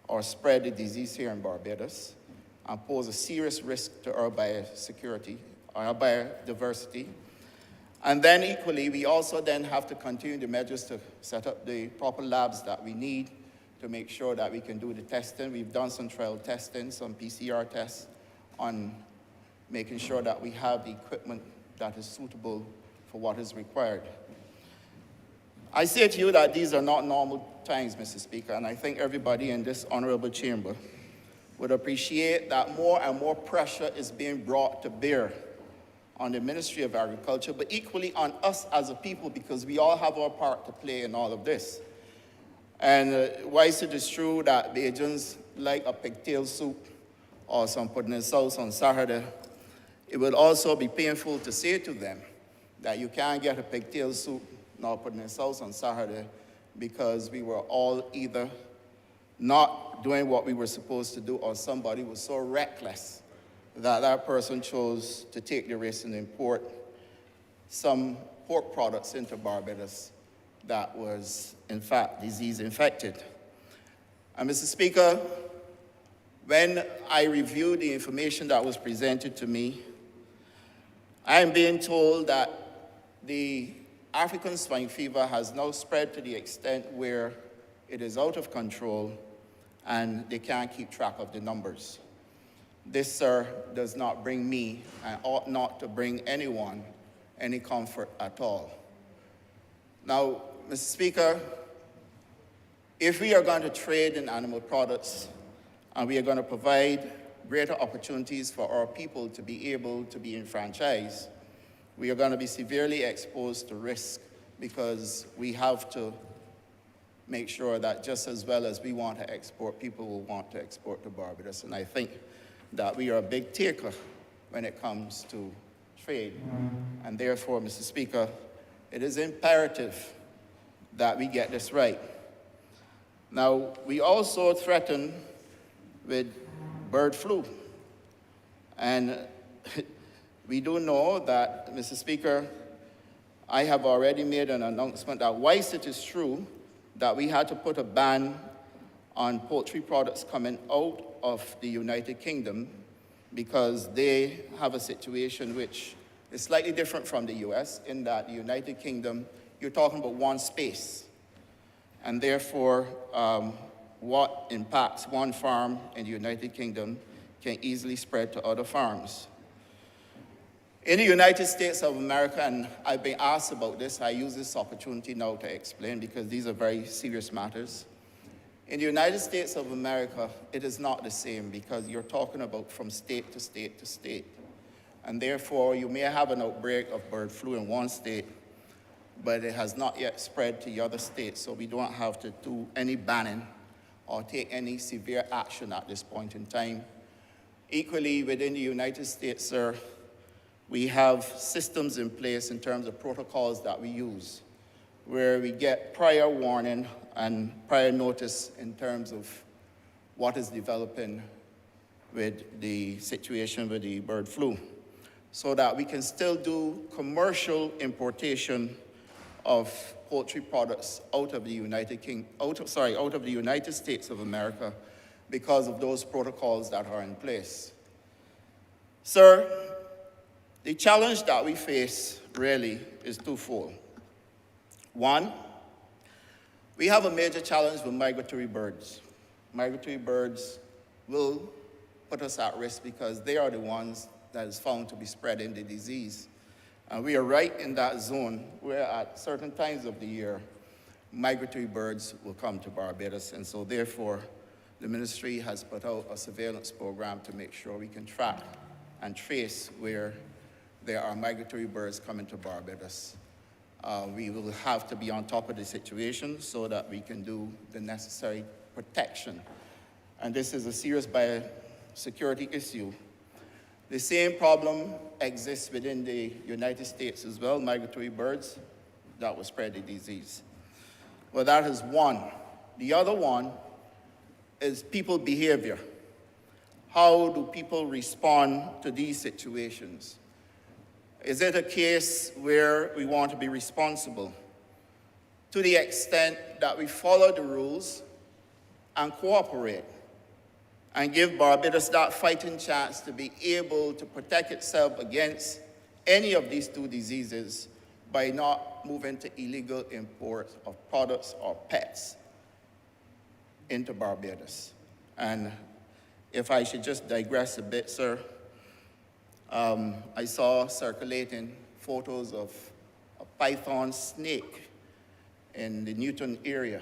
E: or spread the disease here in Barbados and pose a serious risk to our biosecurity, our biodiversity. And then equally, we also then have to continue the measures to set up the proper labs that we need to make sure that we can do the testing. We've done some trial testing, some PCR tests on making sure that we have the equipment that is suitable for what is required. I say to you that these are not normal times, Mr. Speaker, and I think everybody in this honorable chamber would appreciate that more and more pressure is being brought to bear on the Ministry of Agriculture, but equally on us as a people, because we all have our part to play in all of this. And whilst it is true that Bajans like a pigtail soup or some pudding sauce on Saturday, it would also be painful to say to them that you can't get a pigtail soup nor pudding sauce on Saturday because we were all either not doing what we were supposed to do, or somebody was so reckless that that person chose to take the risk and import some pork products into Barbados that was, in fact, disease infected. And Mr. Speaker, when I reviewed the information that was presented to me, I am being told that the African swine fever has now spread to the extent where it is out of control and they can't keep track of the numbers. This, sir, does not bring me, and ought not to bring anyone, any comfort at all. Now, Mr. Speaker, if we are going to trade in animal products and we are going to provide greater opportunities for our people to be able to be enfranchised, we are going to be severely exposed to risk, because we have to make sure that just as well as we want to export, people will want to export to Barbados. And I think that we are a big taker when it comes to trade. And therefore, Mr. Speaker, it is imperative that we get this right. Now, we also threaten with bird flu. And we do know that, Mr. Speaker, I have already made an announcement that whilst it is true that we had to put a ban on poultry products coming out of the United Kingdom because they have a situation which is slightly different from the US, in that the United Kingdom, you're talking about one space. And therefore, what impacts one farm in the United Kingdom can easily spread to other farms. In the United States of America, and I've been asked about this, I use this opportunity now to explain because these are very serious matters. In the United States of America, it is not the same because you're talking about from state to state to state. And therefore, you may have an outbreak of bird flu in one state, but it has not yet spread to the other states, so we don't have to do any banning or take any severe action at this point in time. Equally, within the United States, sir, we have systems in place in terms of protocols that we use, where we get prior warning and prior notice in terms of what is developing with the situation with the bird flu, so that we can still do commercial importation of poultry products out of the out of the United States of America because of those protocols that are in place. Sir, the challenge that we face really is twofold. One, we have a major challenge with migratory birds. Migratory birds will put us at risk because they are the ones that is found to be spreading the disease. And we are right in that zone where at certain times of the year, migratory birds will come to Barbados. And so therefore, the ministry has put out a surveillance program to make sure we can track and trace where there are migratory birds coming to Barbados. We will have to be on top of the situation so that we can do the necessary protection. And this is a serious biosecurity issue. The same problem exists within the United States as well, migratory birds that will spread the disease. Well, that is one. The other one is people behavior. How do people respond to these situations? Is it a case where we want to be responsible to the extent that we follow the rules and cooperate and give Barbados that fighting chance to be able to protect itself against any of these two diseases by not moving to illegal import of products or pets into Barbados? And if I should just digress a bit, sir, I saw circulating photos of a python snake in the Newton area.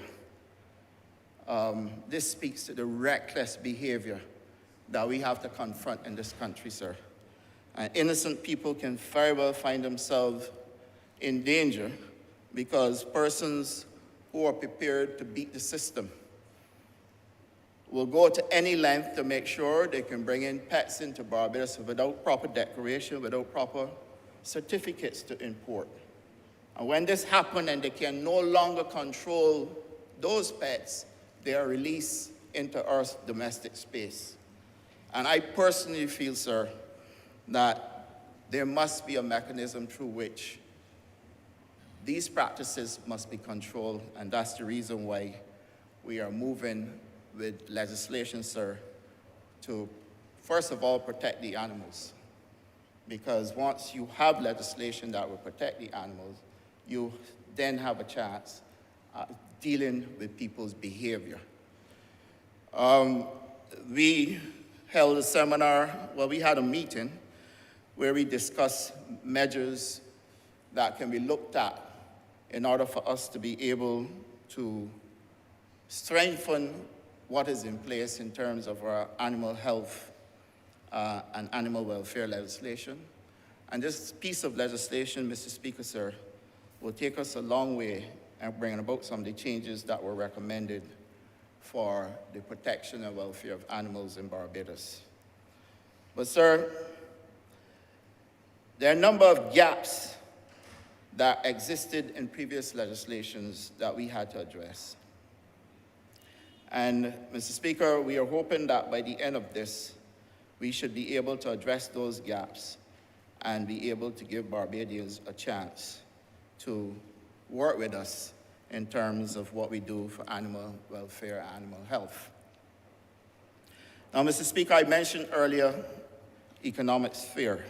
E: This speaks to the reckless behavior that we have to confront in this country, sir. And innocent people can very well find themselves in danger because persons who are prepared to beat the system will go to any length to make sure they can bring in pets into Barbados without proper declaration, without proper certificates to import. And when this happens and they can no longer control those pets, they are released into our domestic space. And I personally feel, sir, that there must be a mechanism through which these practices must be controlled, and that's the reason why we are moving with legislation, sir, to first of all protect the animals. Because once you have legislation that will protect the animals, you then have a chance dealing with people's behavior. We held a seminar, we had a meeting where we discussed measures that can be looked at in order for us to be able to strengthen what is in place in terms of our animal health and animal welfare legislation. And this piece of legislation, Mr. Speaker, sir, will take us a long way and bring about some of the changes that were recommended for the protection and welfare of animals in Barbados. But, sir, there are a number of gaps that existed in previous legislations that we had to address. And, Mr. Speaker, we are hoping that by the end of this, we should be able to address those gaps and be able to give Barbadians a chance to work with us in terms of what we do for animal welfare and animal health. Now, Mr. Speaker, I mentioned earlier economic sphere.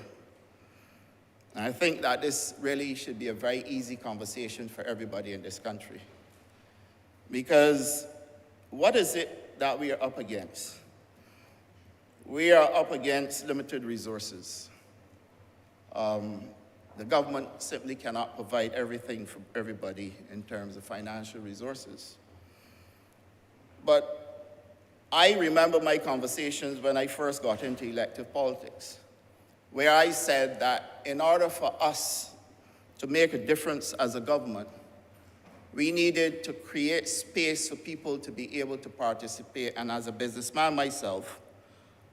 E: And I think that this really should be a very easy conversation for everybody in this country. Because what is it that we are up against? We are up against limited resources. The government simply cannot provide everything for everybody in terms of financial resources. But I remember my conversations when I first got into elective politics, where I said that in order for us to make a difference as a government, we needed to create space for people to be able to participate. And as a businessman myself,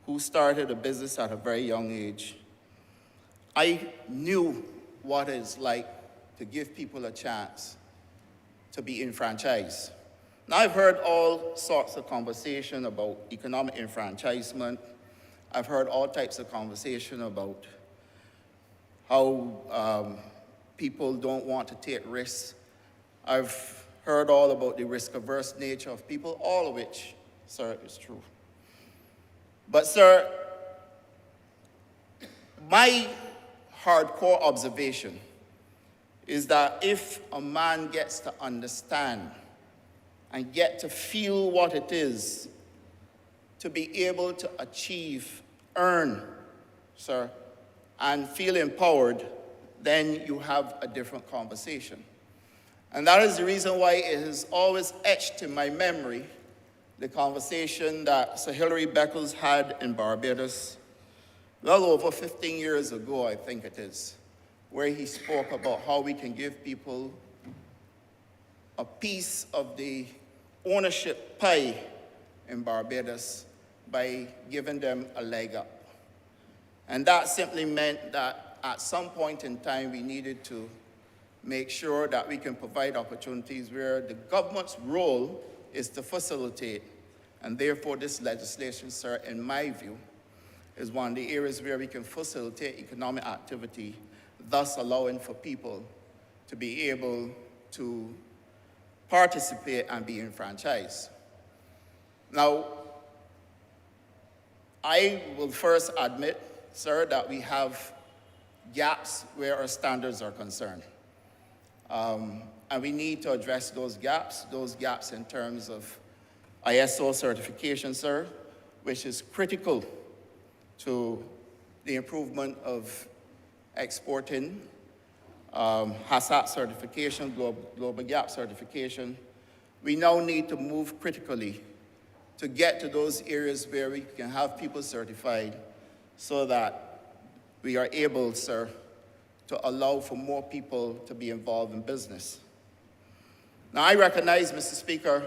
E: who started a business at a very young age, I knew what it's like to give people a chance to be enfranchised. Now, I've heard all sorts of conversation about economic enfranchisement. I've heard all types of conversation about how people don't want to take risks. I've heard all about the risk-averse nature of people, all of which, sir, is true. But, sir, my hardcore observation is that if a man gets to understand and get to feel what it is to be able to achieve, earn, sir, and feel empowered, then you have a different conversation. And that is the reason why it is always etched in my memory the conversation that Sir Hilary Beckles had in Barbados well over 15 years ago, I think it is, where he spoke about how we can give people a piece of the ownership pie in Barbados by giving them a leg up. And that simply meant that at some point in time, we needed to make sure that we can provide opportunities where the government's role is to facilitate. And therefore, this legislation, sir, in my view, is one of the areas where we can facilitate economic activity, thus allowing for people to be able to participate and be enfranchised. Now, I will first admit, sir, that we have gaps where our standards are concerned. And we need to address those gaps in terms of ISO certification, sir, which is critical to the improvement of exporting, HACCP certification, Global Gap certification. We now need to move critically to get to those areas where we can have people certified so that we are able, sir, to allow for more people to be involved in business. Now, I recognize, Mr. Speaker,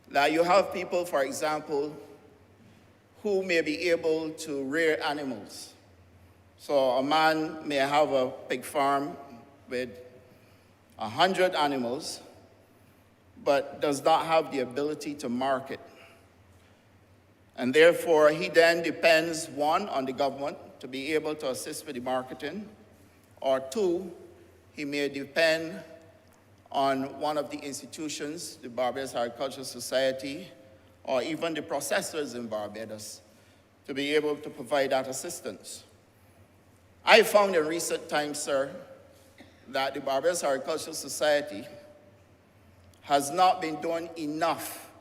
E: that you have people, for example, who may be able to rear animals. So a man may have a pig farm with 100 animals, but does not have the ability to market. And therefore, he then depends, one, on the government to be able to assist with the marketing, or two, he may depend on one of the institutions, the Barbados Agricultural Society, or even the processors in Barbados, to be able to provide that assistance. I found in recent times, sir, that the Barbados Agricultural Society has not been doing enough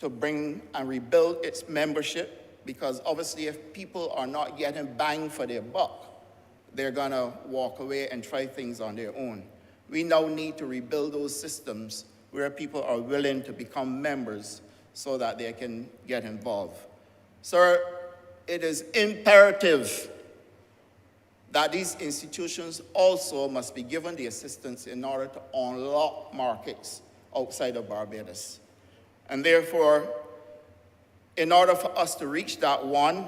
E: to bring and rebuild its membership, because obviously if people are not getting bang for their buck, they're gonna walk away and try things on their own. We now need to rebuild those systems where people are willing to become members so that they can get involved. Sir, it is imperative that these institutions also must be given the assistance in order to unlock markets outside of Barbados. And therefore, in order for us to reach that one,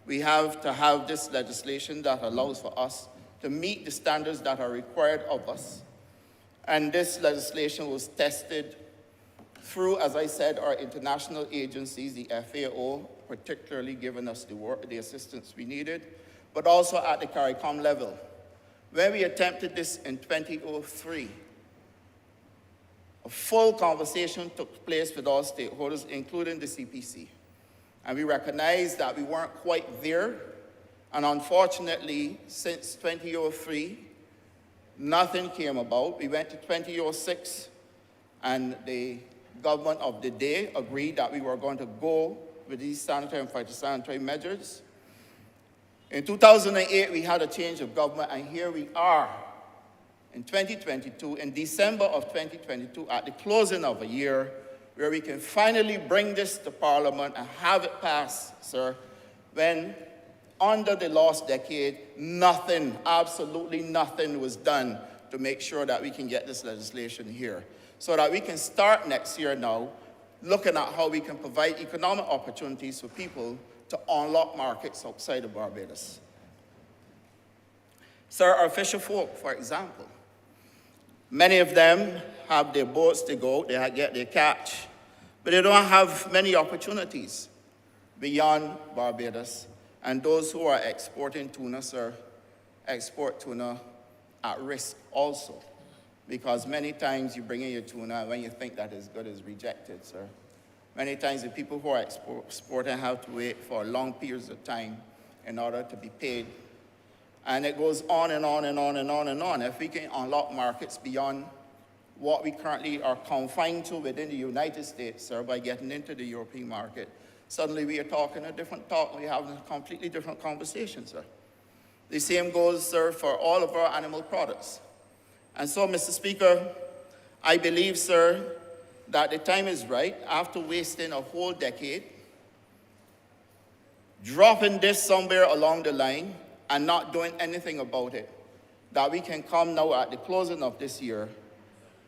E: we have to have this legislation that allows for us to meet the standards that are required of us. And this legislation was tested through, as I said, our international agencies, the FAO, particularly giving us the assistance we needed, but also at the CARICOM level. When we attempted this in 2003, a full conversation took place with all stakeholders, including the CPC. And we recognized that we weren't quite there. And unfortunately, since 2003, nothing came about. We went to 2006, and the government of the day agreed that we were going to go with these sanitary and phytosanitary measures. In 2008, we had a change of government, and here we are in 2022, in December of 2022, at the closing of a year, where we can finally bring this to Parliament and have it passed, sir, when under the last decade, nothing, absolutely nothing was done to make sure that we can get this legislation here, so that we can start next year now looking at how we can provide economic opportunities for people to unlock markets outside of Barbados. Sir, our fisher folk, for example, many of them have their boats to go, they get their catch, but they don't have many opportunities beyond Barbados. And those who are exporting tuna, sir, export tuna at risk also, because many times you bring in your tuna and when you think that is good, is rejected, sir. Many times the people who are exporting have to wait for long periods of time in order to be paid. And it goes on and on and on and on and on. If we can unlock markets beyond what we currently are confined to within the United States, sir, by getting into the European market, suddenly we are talking a different talk. We're having a completely different conversation, sir. The same goes, sir, for all of our animal products. And so, Mr. Speaker, I believe, sir, that the time is right, after wasting a whole decade, dropping this somewhere along the line and not doing anything about it, that we can come now at the closing of this year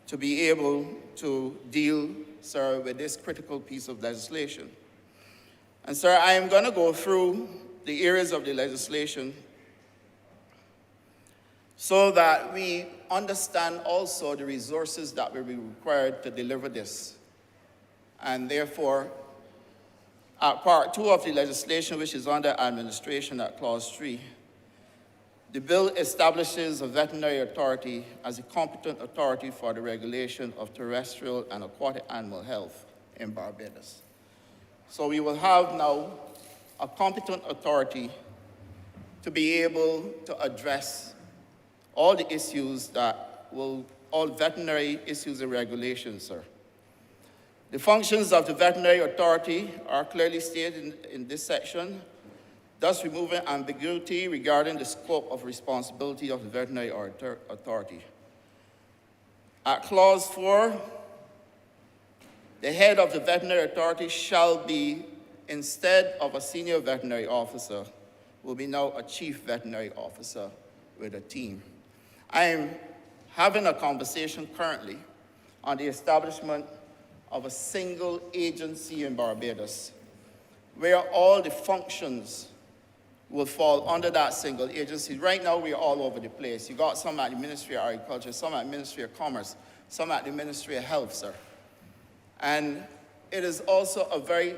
E: to be able to deal, sir, with this critical piece of legislation. And, sir, I am going to go through the areas of the legislation so that we understand also the resources that will be required to deliver this. And therefore, at Part 2 of the legislation, which is under administration at Clause 3, the bill establishes a veterinary authority as a competent authority for the regulation of terrestrial and aquatic animal health in Barbados. So we will have now a competent authority to be able to address all the issues all veterinary issues and regulations, sir. The functions of the veterinary authority are clearly stated in this section, thus removing ambiguity regarding the scope of responsibility of the veterinary authority. At Clause 4, the head of the veterinary authority shall be, instead of a senior veterinary officer, will be now a chief veterinary officer with a team. I am having a conversation currently on the establishment of a single agency in Barbados, where all the functions will fall under that single agency. Right now, we're all over the place. You got some at the Ministry of Agriculture, some at the Ministry of Commerce, some at the Ministry of Health, sir. And it is also a very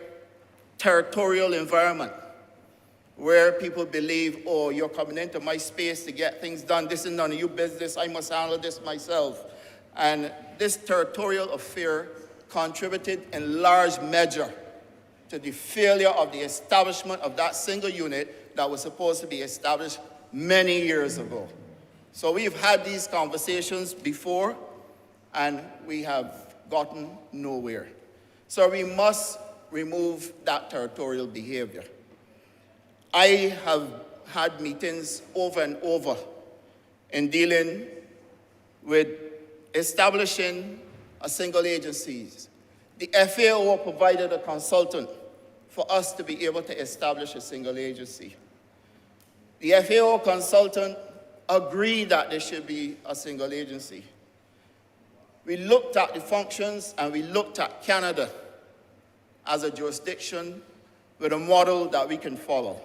E: territorial environment where people believe, oh, you're coming into my space to get things done. This is none of your business. I must handle this myself. And this territorial affair contributed in large measure to the failure of the establishment of that single unit that was supposed to be established many years ago. So we've had these conversations before, and we have gotten nowhere. So we must remove that territorial behavior. I have had meetings over and over in dealing with establishing a single agency. The FAO provided a consultant for us to be able to establish a single agency. The FAO consultant agreed that there should be a single agency. We looked at the functions and we looked at Canada as a jurisdiction with a model that we can follow.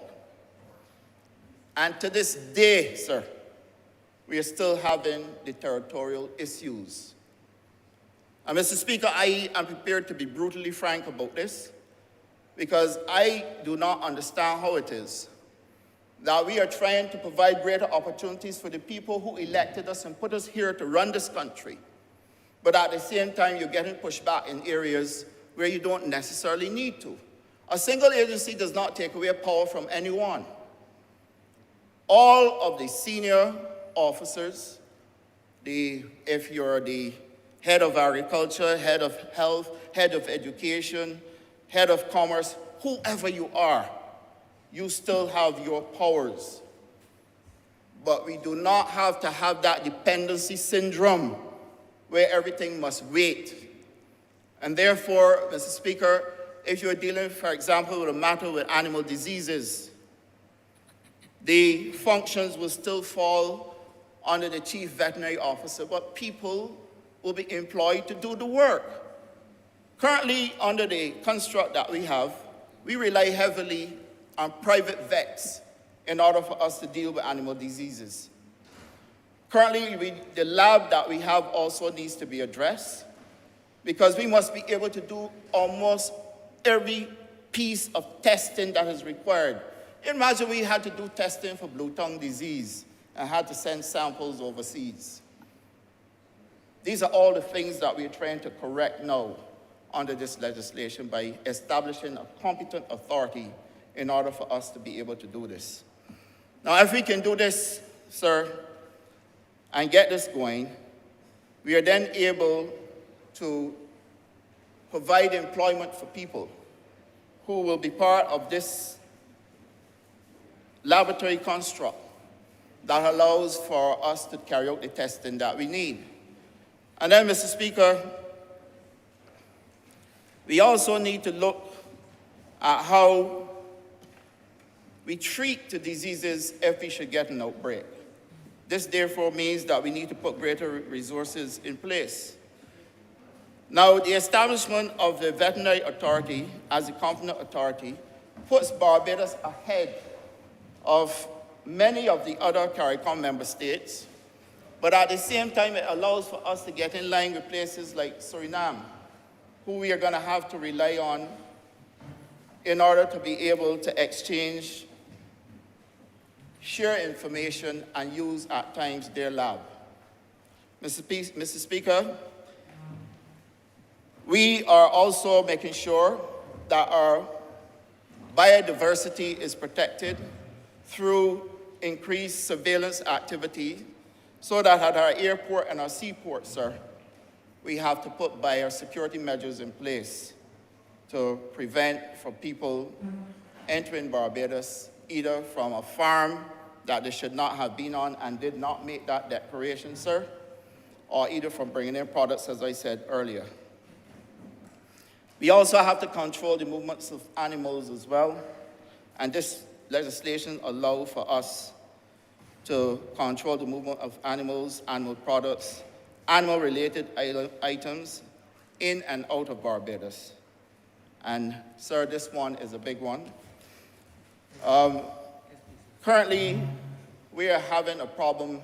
E: And to this day, sir, we are still having the territorial issues. And Mr. Speaker, I am prepared to be brutally frank about this, because I do not understand how it is that we are trying to provide greater opportunities for the people who elected us and put us here to run this country. But at the same time, you're getting pushed back in areas where you don't necessarily need to. A single agency does not take away power from anyone. All of the senior officers, if you're the head of agriculture, head of health, head of education, head of commerce, whoever you are, you still have your powers. But we do not have to have that dependency syndrome where everything must wait. And therefore, Mr. Speaker, if you're dealing, for example, with a matter with animal diseases, the functions will still fall under the chief veterinary officer, but people will be employed to do the work. Currently, under the construct that we have, we rely heavily on private vets in order for us to deal with animal diseases. Currently, the lab that we have also needs to be addressed because we must be able to do almost every piece of testing that is required. Imagine we had to do testing for blue tongue disease and had to send samples overseas. These are all the things that we're trying to correct now under this legislation by establishing a competent authority in order for us to be able to do this. Now, if we can do this, sir, and get this going, we are then able to provide employment for people who will be part of this laboratory construct that allows for us to carry out the testing that we need. And then, Mr. Speaker, we also need to look at how we treat the diseases if we should get an outbreak. This therefore means that we need to put greater resources in place. Now, the establishment of the veterinary authority as a competent authority puts Barbados ahead of many of the other CARICOM member states, but at the same time, it allows for us to get in line with places like Suriname, who we are going to have to rely on in order to be able to exchange, share information, and use at times their lab. Mr. Speaker, we are also making sure that our biodiversity is protected through increased surveillance activity so that at our airport and our seaport, sir, we have to put biosecurity measures in place to prevent from people entering Barbados either from a farm that they should not have been on and did not make that declaration, sir, or either from bringing in products, as I said earlier. We also have to control the movements of animals as well, and this legislation allows for us to control the movement of animals, animal products, animal-related items in and out of Barbados. And, sir, this one is a big one. Currently, we are having a problem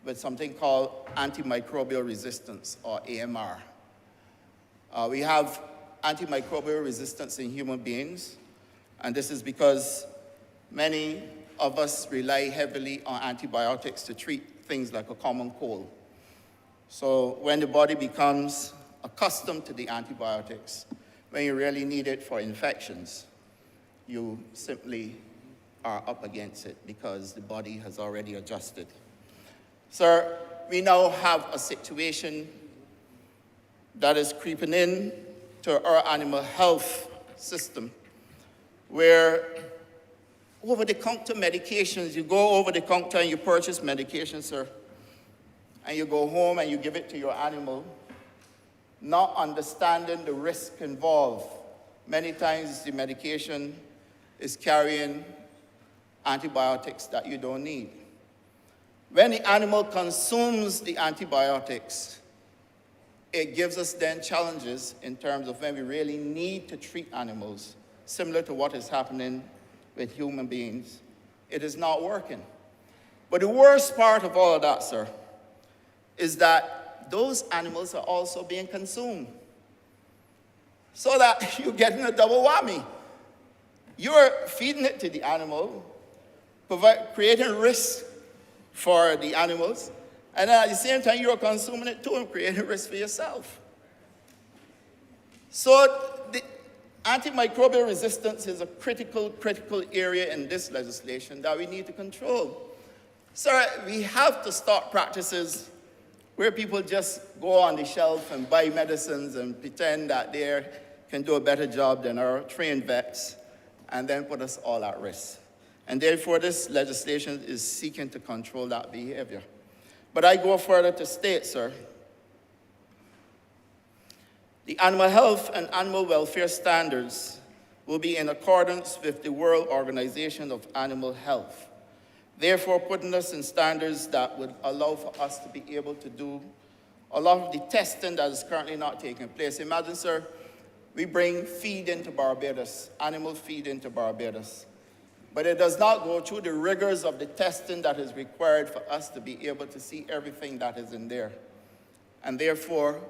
E: with something called antimicrobial resistance, or AMR. We have antimicrobial resistance in human beings, and this is because many of us rely heavily on antibiotics to treat things like a common cold. So when the body becomes accustomed to the antibiotics, when you really need it for infections, you simply are up against it because the body has already adjusted. Sir, we now have a situation that is creeping in to our animal health system where over-the-counter medications, you go over the counter and you purchase medication, sir, and you go home and you give it to your animal, not understanding the risk involved. Many times the medication is carrying antibiotics that you don't need. When the animal consumes the antibiotics, it gives us then challenges in terms of when we really need to treat animals, similar to what is happening with human beings. It is not working. But the worst part of all of that, sir, is that those animals are also being consumed. So that you're getting a double whammy. You're feeding it to the animal, creating risk for the animals, and then at the same time you're consuming it too and creating risk for yourself. So the antimicrobial resistance is a critical area in this legislation that we need to control. Sir, we have to start practices where people just go on the shelf and buy medicines and pretend that they can do a better job than our trained vets, and then put us all at risk. And therefore, this legislation is seeking to control that behavior. But I go further to state, sir, the animal health and animal welfare standards will be in accordance with the World Organization of Animal Health, therefore putting us in standards that would allow for us to be able to do a lot of the testing that is currently not taking place. Imagine, sir, we bring feed into Barbados, animal feed into Barbados, but it does not go through the rigors of the testing that is required for us to be able to see everything that is in there. And therefore,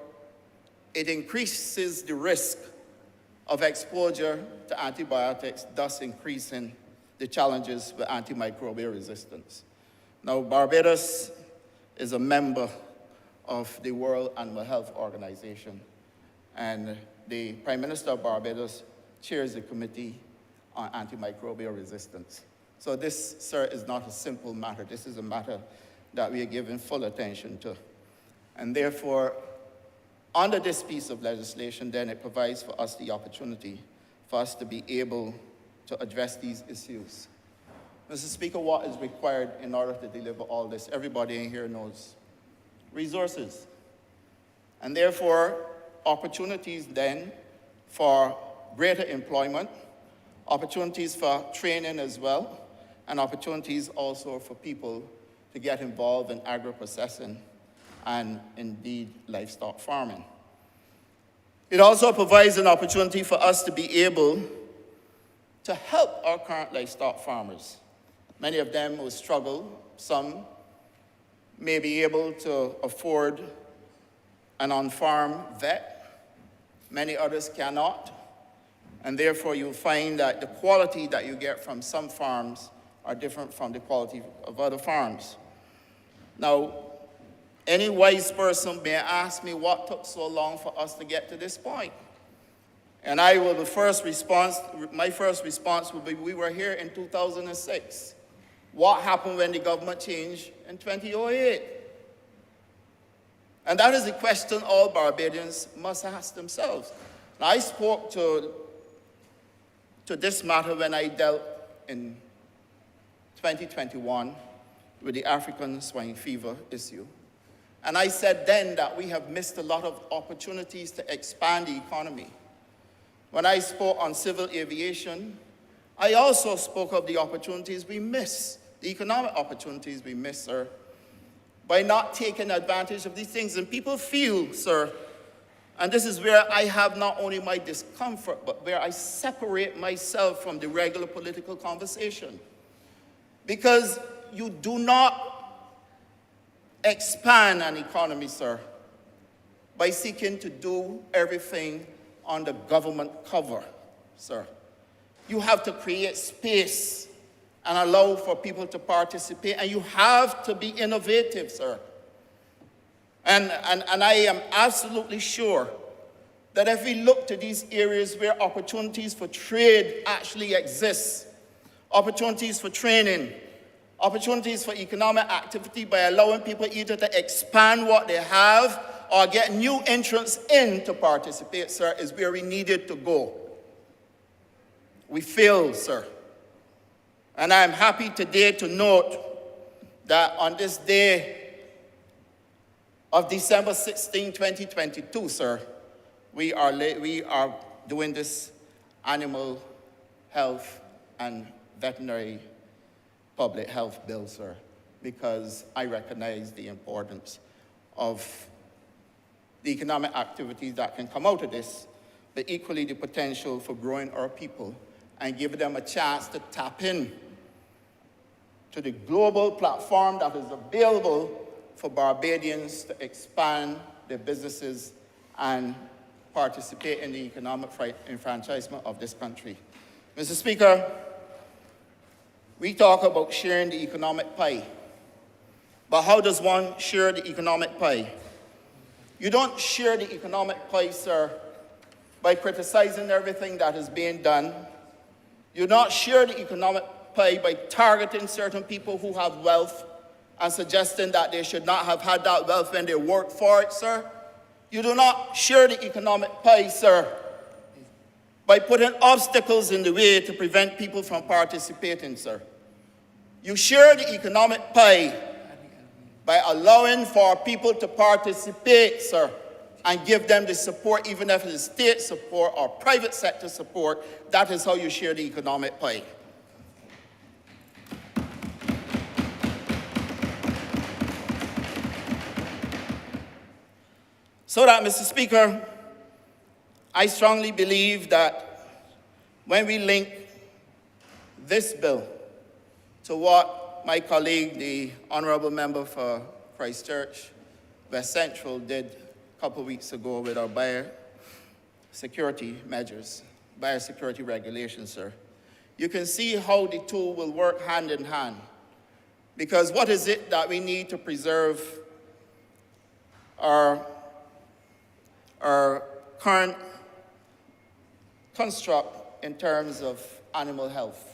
E: it increases the risk of exposure to antibiotics, thus increasing the challenges with antimicrobial resistance. Now, Barbados is a member of the World Animal Health Organization, and the Prime Minister of Barbados chairs the Committee on Antimicrobial Resistance. So this, sir, is not a simple matter. This is a matter that we are giving full attention to. And therefore, under this piece of legislation, then it provides for us the opportunity for us to be able to address these issues. Mr. Speaker, what is required in order to deliver all this? Everybody in here knows. Resources. And therefore, opportunities then for greater employment, opportunities for training as well, and opportunities also for people to get involved in agro-processing and indeed livestock farming. It also provides an opportunity for us to be able to help our current livestock farmers. Many of them will struggle. Some may be able to afford an on-farm vet. Many others cannot. And therefore, you'll find that the quality that you get from some farms are different from the quality of other farms. Now, any wise person may ask me what took so long for us to get to this point. And my first response will be, we were here in 2006. What happened when the government changed in 2008? And that is a question all Barbadians must ask themselves. Now, I spoke to this matter when I dealt in 2021 with the African swine fever issue. And I said then that we have missed a lot of opportunities to expand the economy. When I spoke on civil aviation, I also spoke of the opportunities we miss, the economic opportunities we miss, sir, by not taking advantage of these things. And people feel, sir, and this is where I have not only my discomfort, but where I separate myself from the regular political conversation. Because you do not expand an economy, sir, by seeking to do everything under government cover, sir. You have to create space and allow for people to participate, and you have to be innovative, sir. And I am absolutely sure that if we look to these areas where opportunities for trade actually exist, opportunities for training, opportunities for economic activity by allowing people either to expand what they have or get new entrants in to participate, sir, is where we needed to go. We failed, sir. And I'm happy today to note that on this day of December 16, 2022, sir, we are doing this animal health and veterinary public health bill, sir, because I recognize the importance of the economic activities that can come out of this, but equally the potential for growing our people and giving them a chance to tap in to the global platform that is available for Barbadians to expand their businesses and participate in the economic enfranchisement of this country. Mr. Speaker, we talk about sharing the economic pie, but how does one share the economic pie? You don't share the economic pie, sir, by criticizing everything that is being done. You don't share the economic pie by targeting certain people who have wealth. and suggesting that they should not have had that wealth when they worked for it, sir. You do not share the economic pie, sir, by putting obstacles in the way to prevent people from participating, sir. You share the economic pie by allowing for people to participate, sir, and give them the support, even if it is state support or private sector support. That is how you share the economic pie. So that, Mr. Speaker, I strongly believe that when we link this bill to what my colleague, the Honourable Member for Christchurch, West Central, did a couple of weeks ago with our biosecurity measures, biosecurity regulations, sir, you can see how the two will work hand in hand. Because what is it that we need to preserve our current construct in terms of animal health?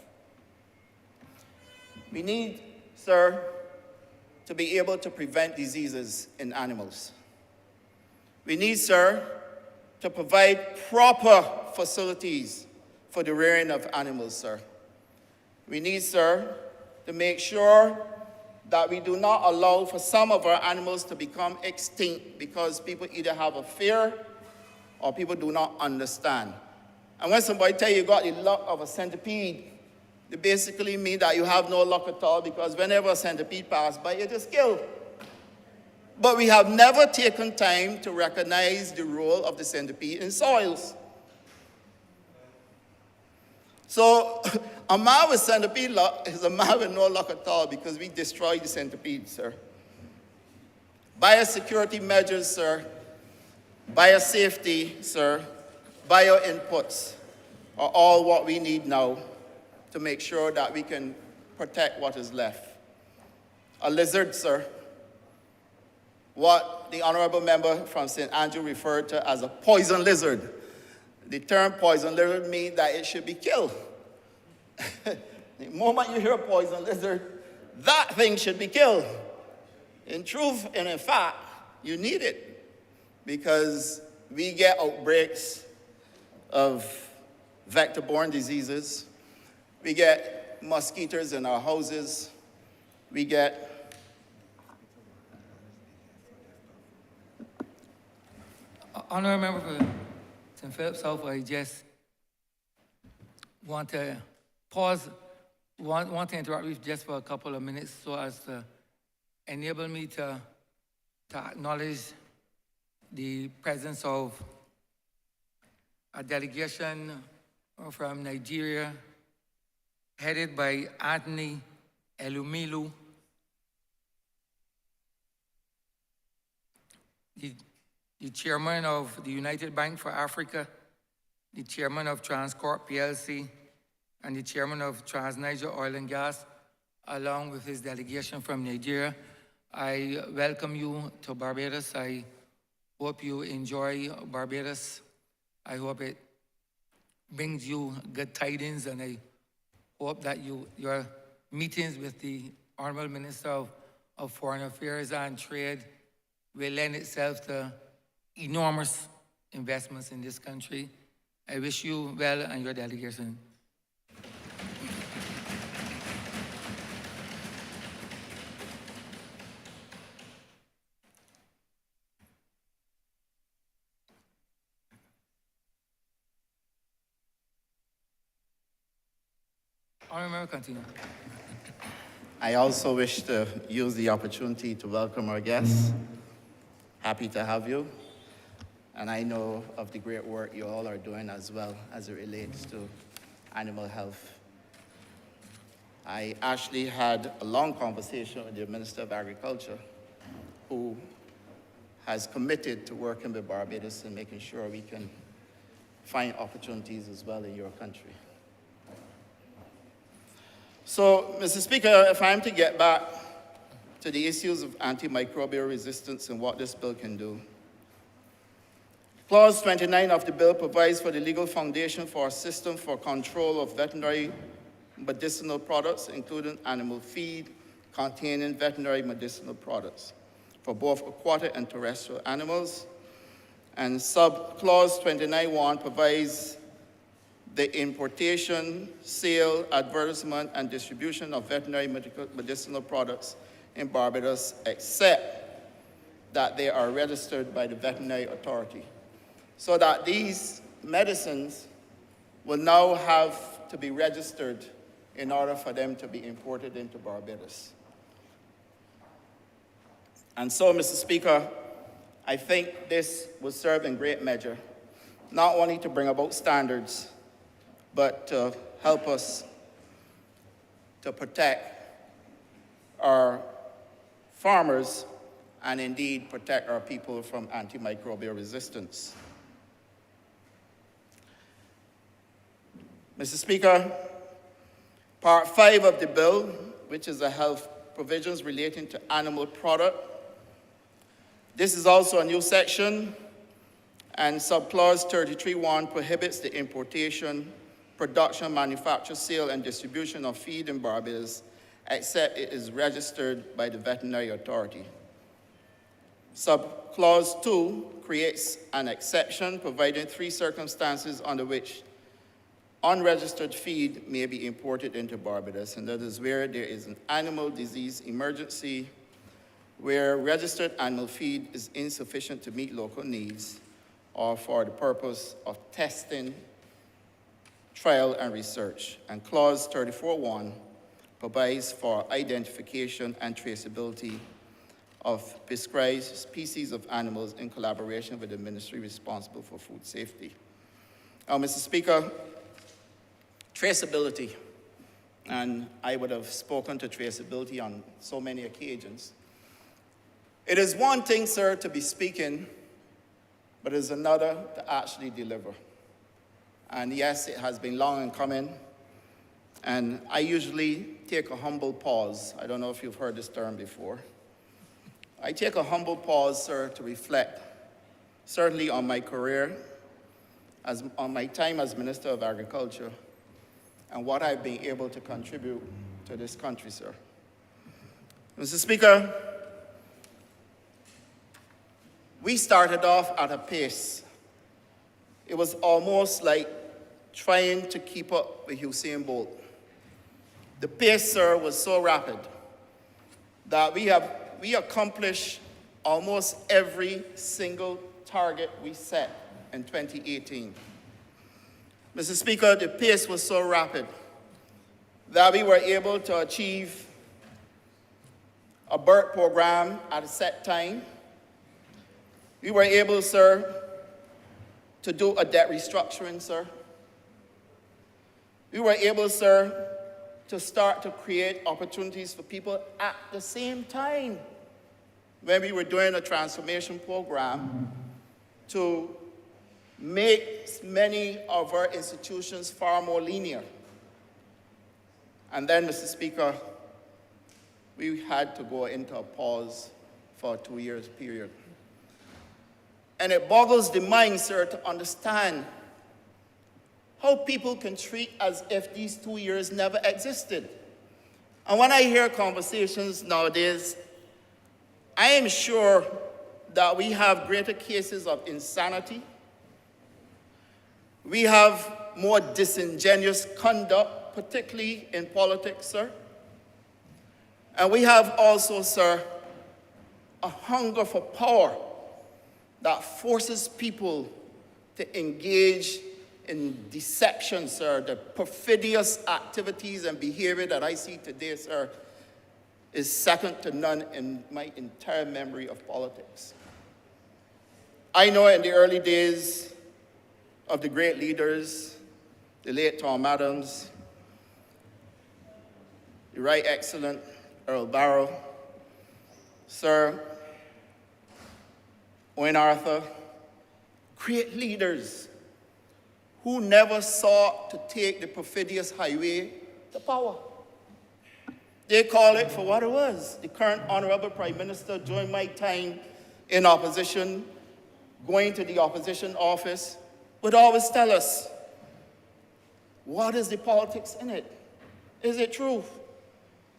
E: We need, sir, to be able to prevent diseases in animals. We need, sir, to provide proper facilities for the rearing of animals, sir. We need, sir, to make sure that we do not allow for some of our animals to become extinct because people either have a fear or people do not understand. And when somebody tell you got the luck of a centipede, it basically means that you have no luck at all, because whenever a centipede passes by, you're just killed. But we have never taken time to recognize the role of the centipede in soils. So a man with centipede luck is a man with no luck at all, because we destroy the centipede, sir. Biosecurity measures, sir, biosafety, sir, bio inputs are all what we need now to make sure that we can protect what is left. A lizard, sir, what the Honourable Member from St. Andrew referred to as a poison lizard. The term poison lizard means that it should be killed. The moment you hear a poison lizard, that thing should be killed. In truth and in fact, you need it, because we get outbreaks of vector-borne diseases. We get mosquitoes in our houses. We get
B: Honourable Member for St. Philip South, I just want to pause, want to interrupt you just for a couple of minutes so as to enable me to acknowledge the presence of a delegation from Nigeria headed by Anthony Elumilu, the chairman of the United Bank for Africa, the chairman of Transcorp PLC, and the chairman of TransNiger Oil and Gas, along with his delegation from Nigeria. I welcome you to Barbados. I hope you enjoy Barbados. I hope it brings you good tidings, and I hope that your meetings with the Honourable Minister of Foreign Affairs and Trade will lend itself to enormous investments in this country. I wish you well and your delegation. Honourable Member, continue.
E: I also wish to use the opportunity to welcome our guests. Happy to have you. And I know of the great work you all are doing as well as it relates to animal health. I actually had a long conversation with the Minister of Agriculture, who has committed to working with Barbados and making sure we can find opportunities as well in your country. So, Mr. Speaker, if I'm to get back to the issues of antimicrobial resistance and what this bill can do, Clause 29 of the bill provides for the legal foundation for a system for control of veterinary medicinal products, including animal feed, containing veterinary medicinal products for both aquatic and terrestrial animals. And sub-clause 29.1 provides the importation, sale, advertisement, and distribution of veterinary medicinal products in Barbados, except that they are registered by the veterinary authority. So that these medicines will now have to be registered in order for them to be imported into Barbados. And so, Mr. Speaker, I think this will serve in great measure, not only to bring about standards, but to help us to protect our farmers and indeed protect our people from antimicrobial resistance. Mr. Speaker, Part 5 of the bill, which is the health provisions relating to animal product, this is also a new section, and subclause 33.1 prohibits the importation, production, manufacture, sale, and distribution of feed in Barbados, except it is registered by the veterinary authority. Subclause 2 creates an exception, providing 3 circumstances under which unregistered feed may be imported into Barbados, and that is where there is an animal disease emergency, where registered animal feed is insufficient to meet local needs, or for the purpose of testing, trial, and research. And clause 34.1 provides for identification and traceability of prescribed species of animals in collaboration with the ministry responsible for food safety. Now, Mr. Speaker, traceability, and I would have spoken to traceability on so many occasions. It is one thing, sir, to be speaking, but it is another to actually deliver. And yes, it has been long in coming, and I usually take a humble pause. I don't know if you've heard this term before. I take a humble pause, sir, to reflect, certainly on my career, on my time as Minister of Agriculture, and what I've been able to contribute to this country, sir. Mr. Speaker, we started off at a pace. It was almost like trying to keep up with Usain Bolt. The pace, sir, was so rapid that we accomplished almost every single target we set in 2018. Mr. Speaker, the pace was so rapid that we were able to achieve a birth program at a set time. We were able, sir, to do a debt restructuring, sir. We were able, sir, to start to create opportunities for people at the same time when we were doing a transformation program to make many of our institutions far more linear. And then, Mr. Speaker, we had to go into a pause for a 2-year period. And it boggles the mind, sir, to understand how people can treat as if these 2 years never existed. And when I hear conversations nowadays, I am sure that we have greater cases of insanity. We have more disingenuous conduct, particularly in politics, sir. And we have also, sir, a hunger for power that forces people to engage in deception, sir. The perfidious activities and behavior that I see today, sir, is second to none in my entire memory of politics. I know in the early days of the great leaders, the late Tom Adams, the Right Excellent Earl Barrow, Sir Owen Arthur, great leaders who never sought to take the perfidious highway to power. They call it for what it was. The current Honourable Prime Minister, during my time in opposition, going to the opposition office, would always tell us, what is the politics in it? Is it true?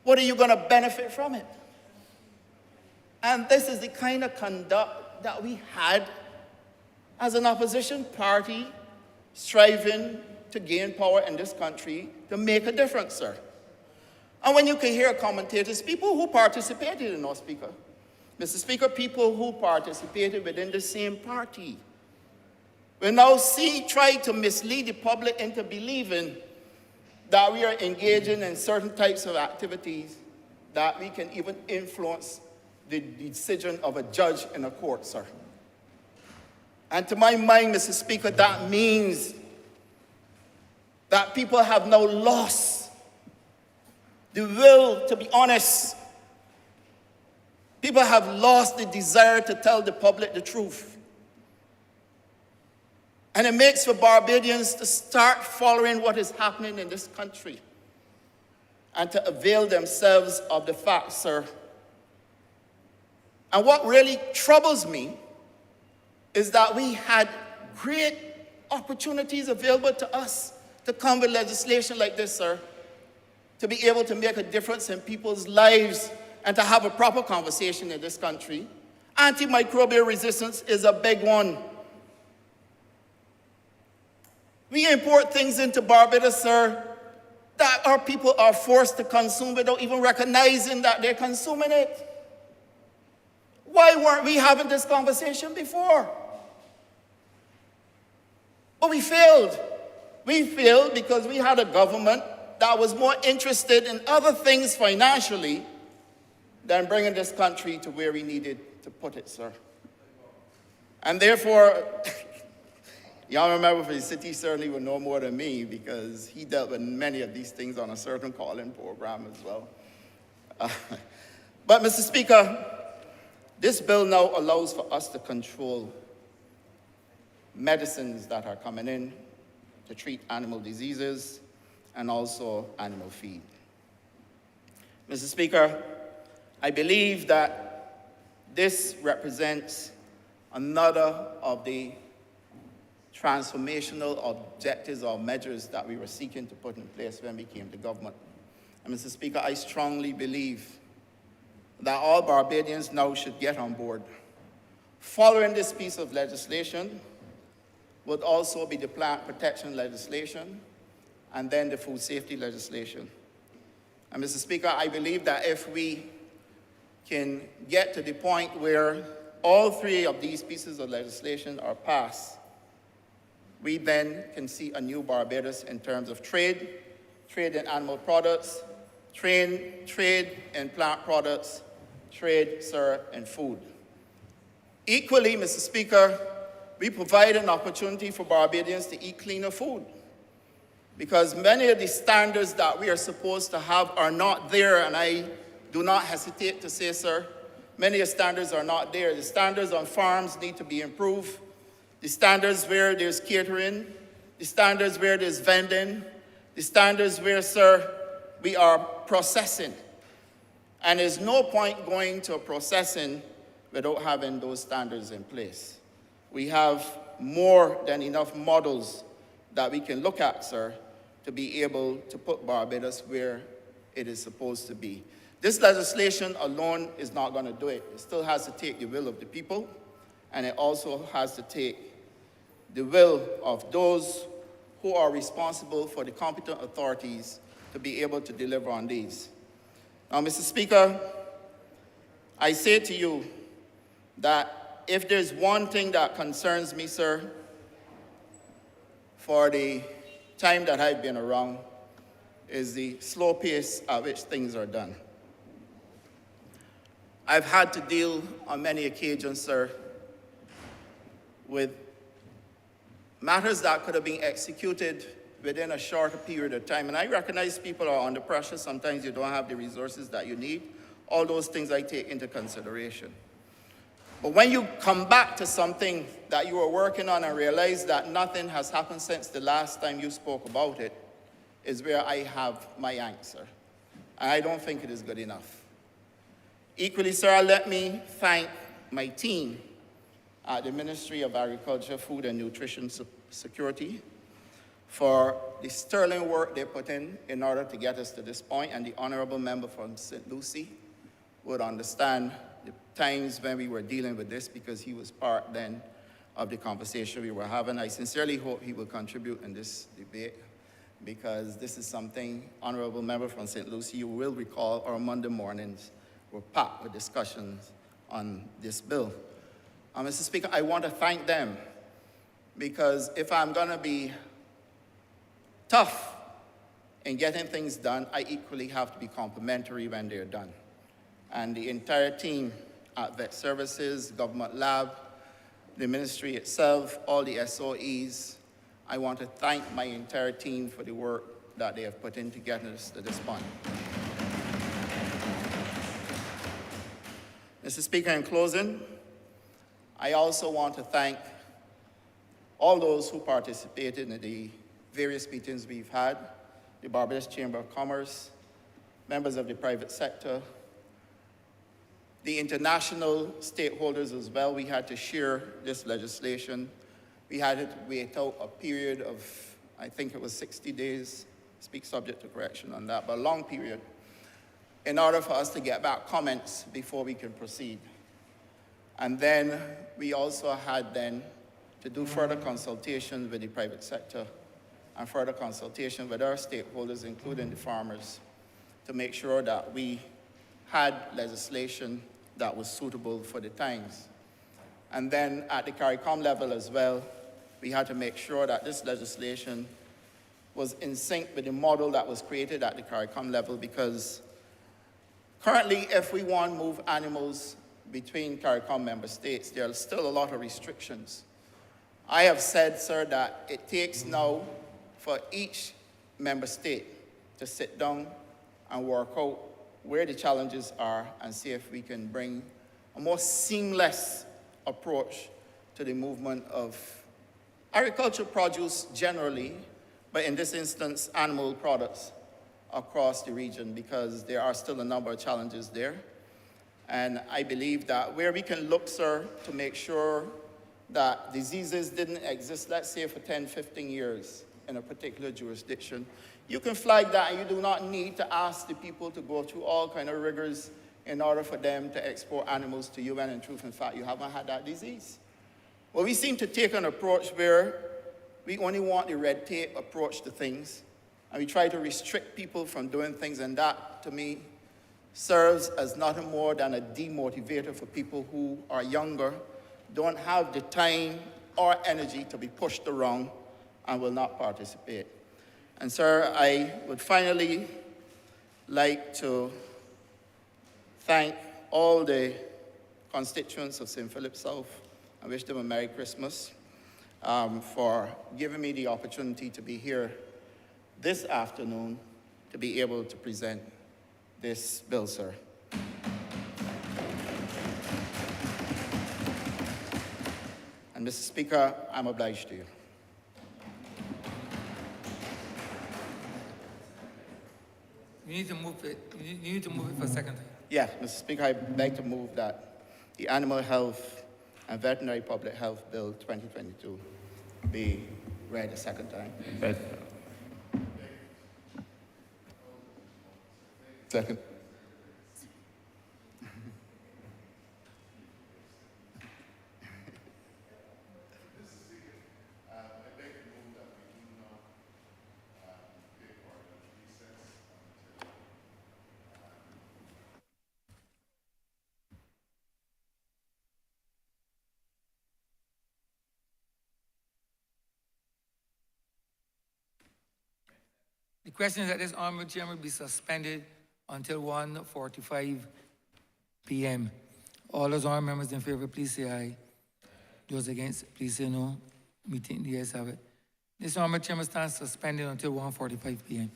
E: What are you going to benefit from it? And this is the kind of conduct that we had as an opposition party striving to gain power in this country to make a difference, sir. And when you can hear commentators, people who participated in our Speaker, Mr. Speaker, people who participated within the same party, we now try to mislead the public into believing that we are engaging in certain types of activities that we can even influence the decision of a judge in a court, sir. And to my mind, Mr. Speaker, that means that people have now lost the will to be honest. People have lost the desire to tell the public the truth. And it makes for Barbadians to start following what is happening in this country and to avail themselves of the facts, sir. And what really troubles me is that we had great opportunities available to us to come with legislation like this, sir, to be able to make a difference in people's lives and to have a proper conversation in this country. Antimicrobial resistance is a big one. We import things into Barbados, sir, that our people are forced to consume without even recognizing that they're consuming it. Why weren't we having this conversation before? But we failed. We failed because we had a government that was more interested in other things financially than bringing this country to where we needed to put it, sir. And therefore, y'all remember for the city certainly would know more than me because he dealt with many of these things on a certain call-in program as well. But Mr. Speaker, this bill now allows for us to control medicines that are coming in to treat animal diseases and also animal feed. Mr. Speaker, I believe that this represents another of the transformational objectives or measures that we were seeking to put in place when we came to government. And Mr. Speaker, I strongly believe that all Barbadians now should get on board. Following this piece of legislation would also be the plant protection legislation and then the food safety legislation. And Mr. Speaker, I believe that if we can get to the point where all three of these pieces of legislation are passed, we then can see a new Barbados in terms of trade in animal products, trade in plant products, trade, sir, in food. Equally, Mr. Speaker, we provide an opportunity for Barbadians to eat cleaner food because many of the standards that we are supposed to have are not there, and I do not hesitate to say, sir, many of the standards are not there. The standards on farms need to be improved. The standards where there's catering, the standards where there's vending, the standards where, sir, we are processing. And there's no point going to processing without having those standards in place. We have more than enough models that we can look at, sir, to be able to put Barbados where it is supposed to be. This legislation alone is not going to do it. It still has to take the will of the people, and it also has to take the will of those who are responsible for the competent authorities to be able to deliver on these. Now, Mr. Speaker, I say to you that if there's one thing that concerns me, sir, for the time that I've been around, is the slow pace at which things are done. I've had to deal on many occasions, sir, with matters that could have been executed within a shorter period of time. And I recognize people are under pressure. Sometimes you don't have the resources that you need. All those things I take into consideration. But when you come back to something that you were working on and realize that nothing has happened since the last time you spoke about it, is where I have my answer. And I don't think it is good enough. Equally, sir, let me thank my team at the Ministry of Agriculture, Food and Nutrition Security for the sterling work they put in order to get us to this point, and the honorable member from St. Lucie would understand the times when we were dealing with this because he was part then of the conversation we were having. I sincerely hope he will contribute in this debate because this is something, honorable member from St. Lucie, you will recall our Monday mornings were packed with discussions on this bill. Mr. Speaker, I want to thank them because if I'm going to be tough in getting things done, I equally have to be complimentary when they're done. And the entire team at Vet Services, Government Lab, the ministry itself, all the SOEs, I want to thank my entire team for the work that they have put in to get us to this point. Mr. Speaker, in closing, I also want to thank all those who participated in the various meetings we've had, the Barbados Chamber of Commerce, members of the private sector, the international stakeholders as well. We had to share this legislation. We had to wait out a period of, I think it was 60 days, speak subject to correction on that, but a long period, in order for us to get back comments before we can proceed. And then we also had then to do further consultations with the private sector and further consultation with our stakeholders, including the farmers, to make sure that we had legislation that was suitable for the times. And then at the CARICOM level as well, we had to make sure that this legislation was in sync with the model that was created at the CARICOM level, because currently, if we want to move animals between CARICOM member states, there are still a lot of restrictions. I have said, sir, that it takes now for each member state to sit down and work out where the challenges are and see if we can bring a more seamless approach to the movement of agricultural produce generally, but in this instance, animal products across the region, because there are still a number of challenges there. And I believe that where we can look, sir, to make sure that diseases didn't exist, let's say for 10, 15 years in a particular jurisdiction, you can flag that, and you do not need to ask the people to go through all kind of rigors in order for them to export animals to you when in truth and fact you haven't had that disease. Well, we seem to take an approach where we only want the red tape approach to things, and we try to restrict people from doing things, and that, to me, serves as nothing more than a demotivator for people who are younger, don't have the time or energy to be pushed around, and will not participate. And sir, I would finally like to thank all the constituents of St. Philip South and wish them a Merry Christmas for giving me the opportunity to be here this afternoon to be able to present this bill, sir. And Mr. Speaker, I'm obliged to you.
B: You need to move it. You need to move it for a second time.
E: Yeah, Mr. Speaker, I'd like to move that the Animal Health and Veterinary Public Health Bill 2022 be read a second time.
G: Second.
B: The question is that this honorable chamber be suspended until 1:45 p.m. All those honorable members in favor, please say aye. Those against, please say no. Meeting the ayes have it. This honorable chamber stands suspended until 1:45 p.m.